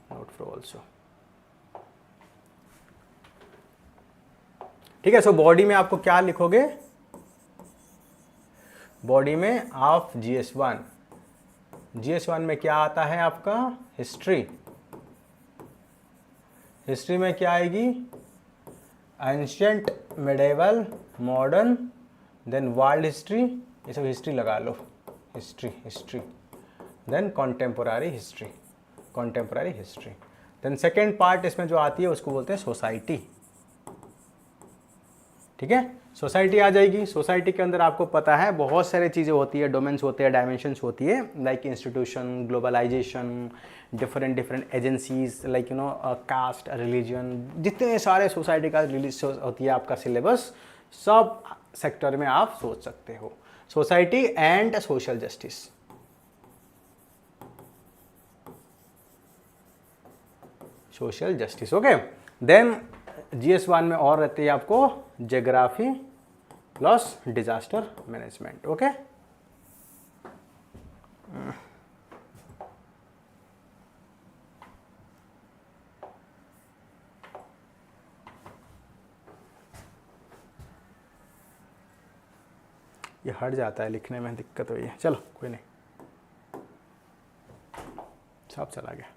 note for also. ठीक है. So body में आपको क्या लिखोगे? Body में आप GS1 में क्या आता है आपका? हिस्ट्री. हिस्ट्री में क्या आएगी? Ancient, medieval, modern, then world history. ये सब हिस्ट्री लगा लो. History then contemporary history. Then second part इसमें जो आती है उसको बोलते हैं सोसाइटी. ठीक है. सोसाइटी आ जाएगी. सोसाइटी के अंदर आपको पता है बहुत सारी चीज़ें होती है, डोमेन्स होते हैं, डायमेंशंस होती है, like institution, globalization, different agencies, like caste, religion, जितने सारे सोसाइटी का रिलीज होती है आपका सिलेबस, सब सेक्टर में आप सोच सकते हो. Society and social justice. Okay. Then GS1 में और रहती है आपको geography plus disaster management. Okay. ये हट जाता है लिखने में, दिक्कत हुई है. चलो कोई नहीं, सब चला गया.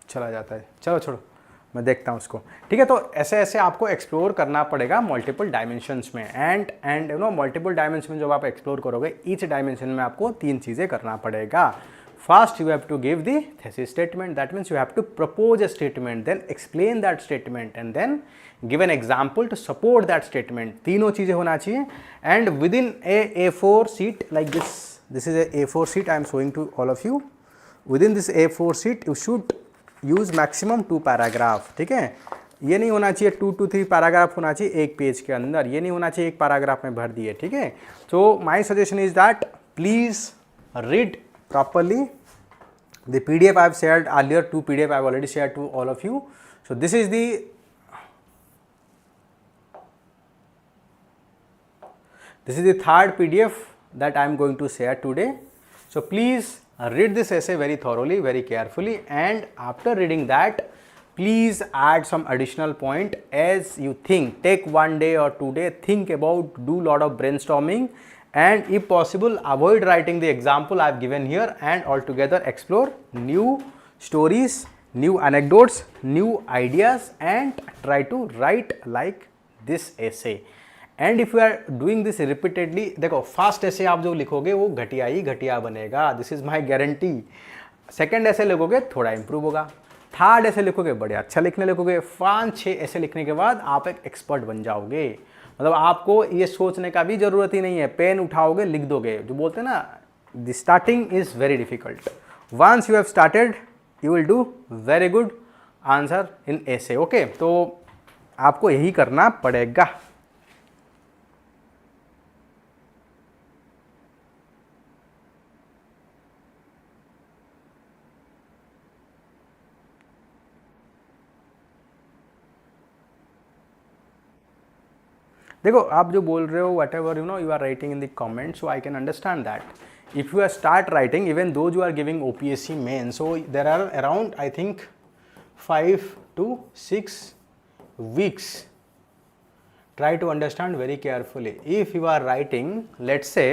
चला जाता है. चलो छोड़ो, मैं देखता हूँ उसको. ठीक है. तो ऐसे ऐसे आपको एक्सप्लोर करना पड़ेगा मल्टीपल डायमेंशंस में. एंड मल्टीपल डायमेंशन में जब आप एक्सप्लोर करोगे, ईच डायमेंशन में आपको 3 चीज़ें करना पड़ेगा. First you have to give the thesis statement. That means you have to propose a statement, then explain that statement, and then give an example to support that statement. तीनों चीज़ें होना चाहिए. And within A4 sheet like this is a A4 sheet I am showing to all of you. Within this A4 sheet you should use maximum 2 paragraph. ठीक है. ये नहीं होना चाहिए 2 to 3 पैराग्राफ होना चाहिए एक पेज के अंदर. ये नहीं होना चाहिए एक पैराग्राफ में भर दिए. ठीक है. So my suggestion is that please read properly the PDF I have shared earlier. 2 PDF I have already shared to all of you. So this is the third PDF that I am going to share today. So please read this essay very thoroughly, very carefully, and after reading that please add some additional point as you think. Take 1 day or 2 day, think about, do lot of brainstorming, and if possible avoid writing the example I have given here, and altogether explore new stories, new anecdotes, new ideas, and try to write like this essay. And if you are doing this repeatedly, देखो fast ऐसे आप जो लिखोगे वो घटिया ही घटिया बनेगा. This is my guarantee. Second ऐसे लिखोगे थोड़ा इंप्रूव होगा. थर्ड ऐसे लिखोगे बड़े अच्छा लिखने लिखोगे. 5-6 ऐसे लिखने के बाद आप एक एक्सपर्ट बन जाओगे. मतलब आपको ये सोचने का भी जरूरत ही नहीं है. पेन उठाओगे, लिख दोगे. जो बोलते हैं ना, the starting is very difficult. Once you have started you will do very good answer in essay. Okay. तो आपको यही करना पड़ेगा. देखो आप जो बोल रहे हो whatever you know you are writing in the comment, so I can understand that if you are start writing even though you are giving OPSC main, so there are around I think 5 to 6 weeks. Try to understand very carefully. If you are writing, let's say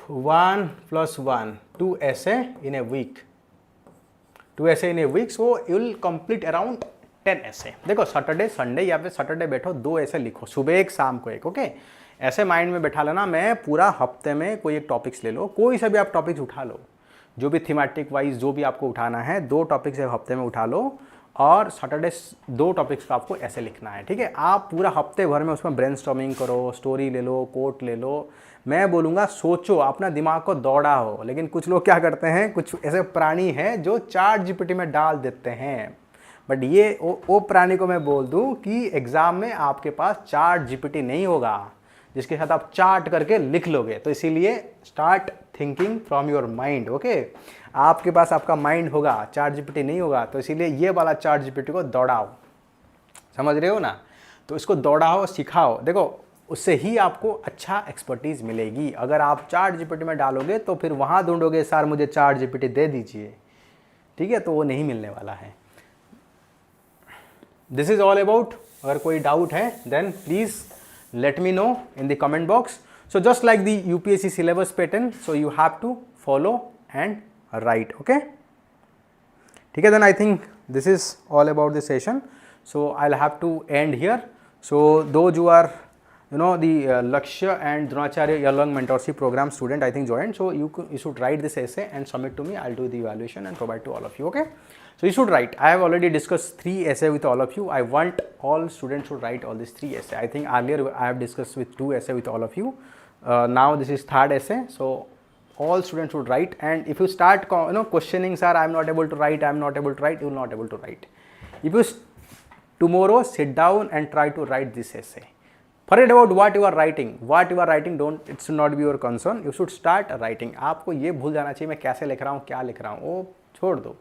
1 plus 1, 2 essay in a week. 2 essay in a week, so you will complete around 10 essay. देखो Saturday Sunday या फिर Saturday बैठो 2 ऐसे लिखो, सुबह एक शाम को एक, ओके ऐसे माइंड में बैठा लेना। मैं पूरा हफ्ते में कोई एक टॉपिक्स ले लो, कोई सा भी आप टॉपिक्स उठा लो, जो भी थीमेटिक वाइज जो भी आपको उठाना है, 2 टॉपिक्स एक हफ्ते में उठा लो और सैटरडे 2 टॉपिक्स का आपको ऐसे लिखना है, ठीक है। आप पूरा हफ्ते भर में उसमें ब्रेनस्टॉर्मिंग करो, स्टोरी ले लो, कोट ले लो। मैं बोलूँगा सोचो, अपना दिमाग को दौड़ाओ। लेकिन कुछ लोग क्या करते हैं, कुछ ऐसे प्राणी हैं जो चार्ट जीपीटी में डाल देते हैं, बट ये वो प्राणी को मैं बोल दूँ कि एग्ज़ाम में आपके पास चार्ट जीपीटी नहीं होगा जिसके साथ आप चार्ट करके लिख लोगे। तो इसीलिए start thinking from your mind, okay. आपके पास आपका माइंड होगा, चार्ट जीपीटी नहीं होगा, तो इसीलिए ये वाला चार्ट जीपीटी को दौड़ाओ, समझ रहे हो ना। तो इसको दौड़ाओ, सिखाओ। देखो उससे ही आपको अच्छा एक्सपर्टीज़ मिलेगी। अगर आप चार्ट जीपीटी में डालोगे तो फिर वहाँ ढूंढोगे सर मुझे चार्ट जीपीटी दे दीजिए, ठीक है, तो वो नहीं मिलने वाला है। This is all about. अगर कोई डाउट है then please let me know in the comment box. So just like the UPSC syllabus pattern, so you have to follow and write, okay. ठीक है, then I think this is all about the session. So I'll have to end here. So those who are you know the Lakshya and Dronacharya year-long mentorship program student I think joined, so you should write this essay and submit to me. I'll do the evaluation and provide to all of you, okay. So you should write. I have already discussed 3 essay with all of you. I want all students should write all these 3 essay. I think earlier I have discussed with 2 essay with all of you. Now this is 3rd essay. So all students should write. And if you start questioning, sir, I am not able to write, I am not able to write, you will not able to write. If you tomorrow sit down and try to write this essay. Forget about what you are writing. What you are writing, don't, it should not be your concern. You should start writing. आपको ये भूल जाना चाहिए मैं कैसे लिख रहा हूँ, क्या लिख रहा हूँ, वो छोड़ दो।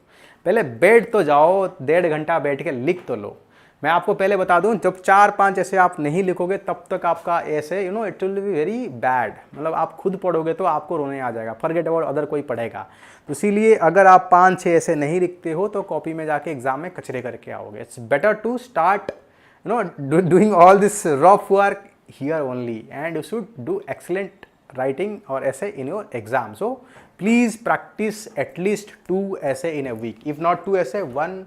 पहले बैठ तो जाओ, 1.5 घंटा बैठ के लिख तो लो। मैं आपको पहले बता दूं, जब 4-5 ऐसे आप नहीं लिखोगे तब तक आपका ऐसे it will be very bad. मतलब आप खुद पढ़ोगे तो आपको रोने आ जाएगा। फॉरगेट अबाउट अदर कोई पढ़ेगा। तो इसीलिए अगर आप 5-6 ऐसे नहीं लिखते हो तो कॉपी में जाके एग्जाम में कचरे करके आओगे। It's better to start doing all this rough work here only and you should do excellent writing or essay in your exam. So please practice at least 2 essay in a week. If not 2 essay, 1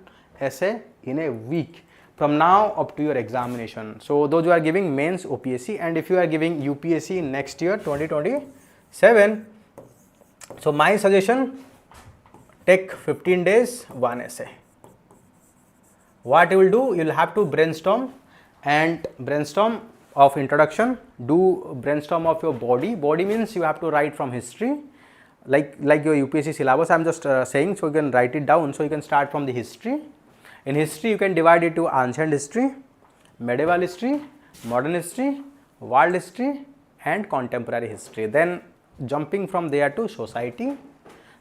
essay in a week from now up to your examination. So those who are giving mains OPSC, and if you are giving UPSC next year 2027, so my suggestion, take 15 days 1 essay. What you will do, you will have to brainstorm of introduction, do brainstorm of your body. Body means you have to write from history, like your UPSC syllabus. I'm just saying, so you can write it down. So you can start from the history. In history, you can divide it to ancient history, medieval history, modern history, world history, and contemporary history. Then jumping from there to society.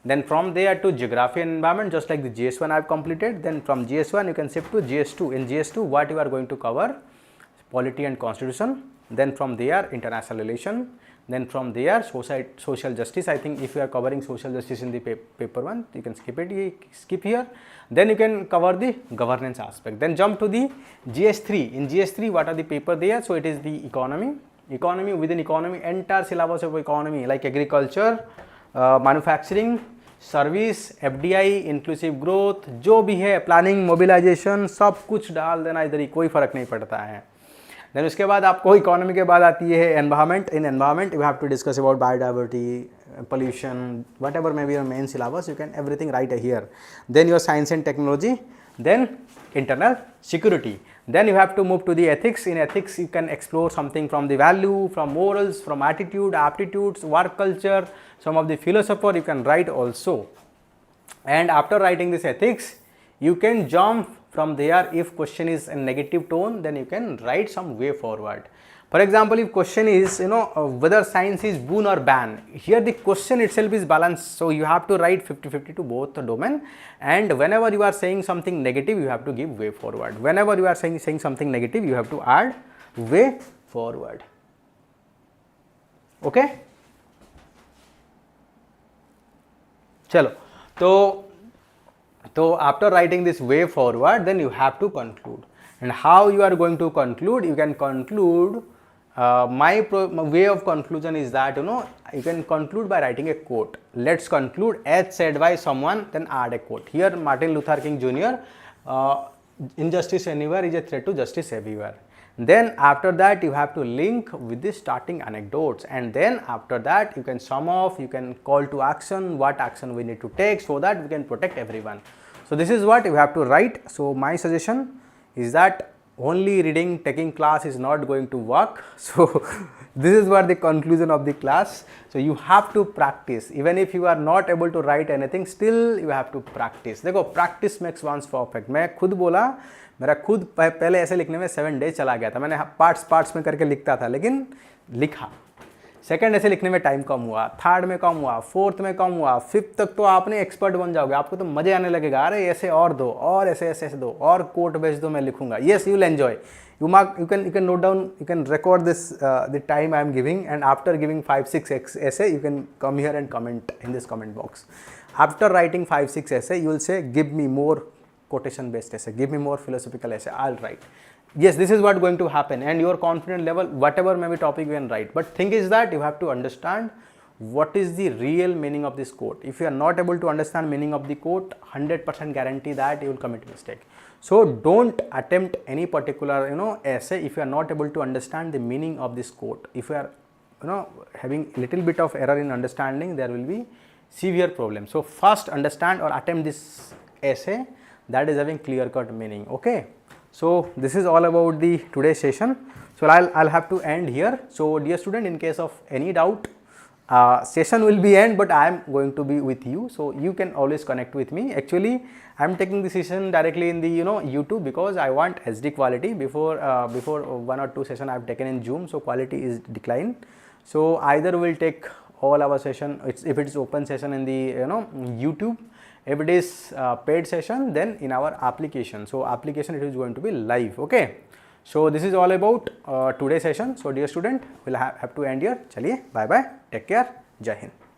Then from there to geography and environment, just like the GS1 I have completed. Then from GS1 you can shift to GS2. In GS2, what you are going to cover? Polity and constitution. Then from there international relation. Then from there social justice. I think if you are covering social justice in the paper 1, you can skip here. Then you can cover the governance aspect. Then jump to the GS3. In GS3, what are the paper there? So it is the economy. Within economy, entire syllabus of economy like agriculture, manufacturing, service, FDI, inclusive growth, जो भी है, planning, mobilisation, सब कुछ डाल देना इधर ही, कोई फ़र्क नहीं पड़ता है। देन उसके बाद आपको इकोनॉमी के बाद आती है environment. In environment you have to discuss about biodiversity, pollution, whatever may be your main syllabus, you can everything write here. Then your science and technology, then internal security. Then you have to move to the ethics. In ethics you can explore something from the value, from morals, from attitude, aptitudes, work culture, some of the philosopher you can write also. And after writing this ethics, you can jump from there. If question is in negative tone, then you can write some way forward. For example, if question is whether science is boon or ban, here the question itself is balanced, so you have to write 50-50 to both the domain. And whenever you are saying something negative, you have to give way forward. Whenever you are saying something negative, you have to add way forward. Okay, chalo. So after writing this way forward, then you have to conclude. And how you are going to conclude? You can conclude, my way of conclusion is that, you can conclude by writing a quote. Let's conclude as said by someone, then add a quote. Here Martin Luther King Jr., injustice anywhere is a threat to justice everywhere. Then after that you have to link with the starting anecdotes, and then after that you can sum off, you can call to action, what action we need to take so that we can protect everyone. So this is what you have to write. So my suggestion is that only reading, taking class is not going to work. So this is what the conclusion of the class. So you have to practice. Even if you are not able to write anything, still you have to practice. देखो, practice makes one's perfect. मैं खुद बोला, मेरा खुद पहले ऐसे लिखने में 7 days चला गया था. मैंने पार्ट्स में करके लिखता था, लेकिन लिखा. सेकंड ऐसे लिखने में टाइम कम हुआ, थर्ड में कम हुआ, फोर्थ में कम हुआ, फिफ्थ तक तो आपने एक्सपर्ट बन जाओगे. आपको तो मजे आने लगेगा. अरे ऐसे और दो, और ऐसे दो, और कोट भेज दो, मैं लिखूंगा. Yes, you will enjoy. You mark, you can note down, you can record this, the time I am giving, and after giving 5-6 essay, you can come here and comment in this comment box. After writing 5-6 essay, you will say, give me more quotation based essay, give me more philosophical essay, I'll write. Yes, this is what going to happen, and your confidence level, whatever maybe topic you can write. But thing is that you have to understand what is the real meaning of this quote. If you are not able to understand meaning of the quote, 100% guarantee that you will commit mistake. So don't attempt any particular essay if you are not able to understand the meaning of this quote. If you are having little bit of error in understanding, there will be severe problem. So first understand or attempt this essay that is having clear cut meaning. Okay, so this is all about the today's session. So I'll have to end here. So dear student, in case of any doubt, session will be end, but I am going to be with you, so you can always connect with me. Actually I am taking the session directly in the YouTube, because I want HD quality. Before 1 or 2 session I have taken in Zoom, so quality is declined. So either we will take all our session, if it is open session in the YouTube, if it is paid session, then in our application. So application it is going to be live. Okay, so this is all about today's session. So dear student, we'll have to end here. Chaliye, bye bye, take care, Jai Hind.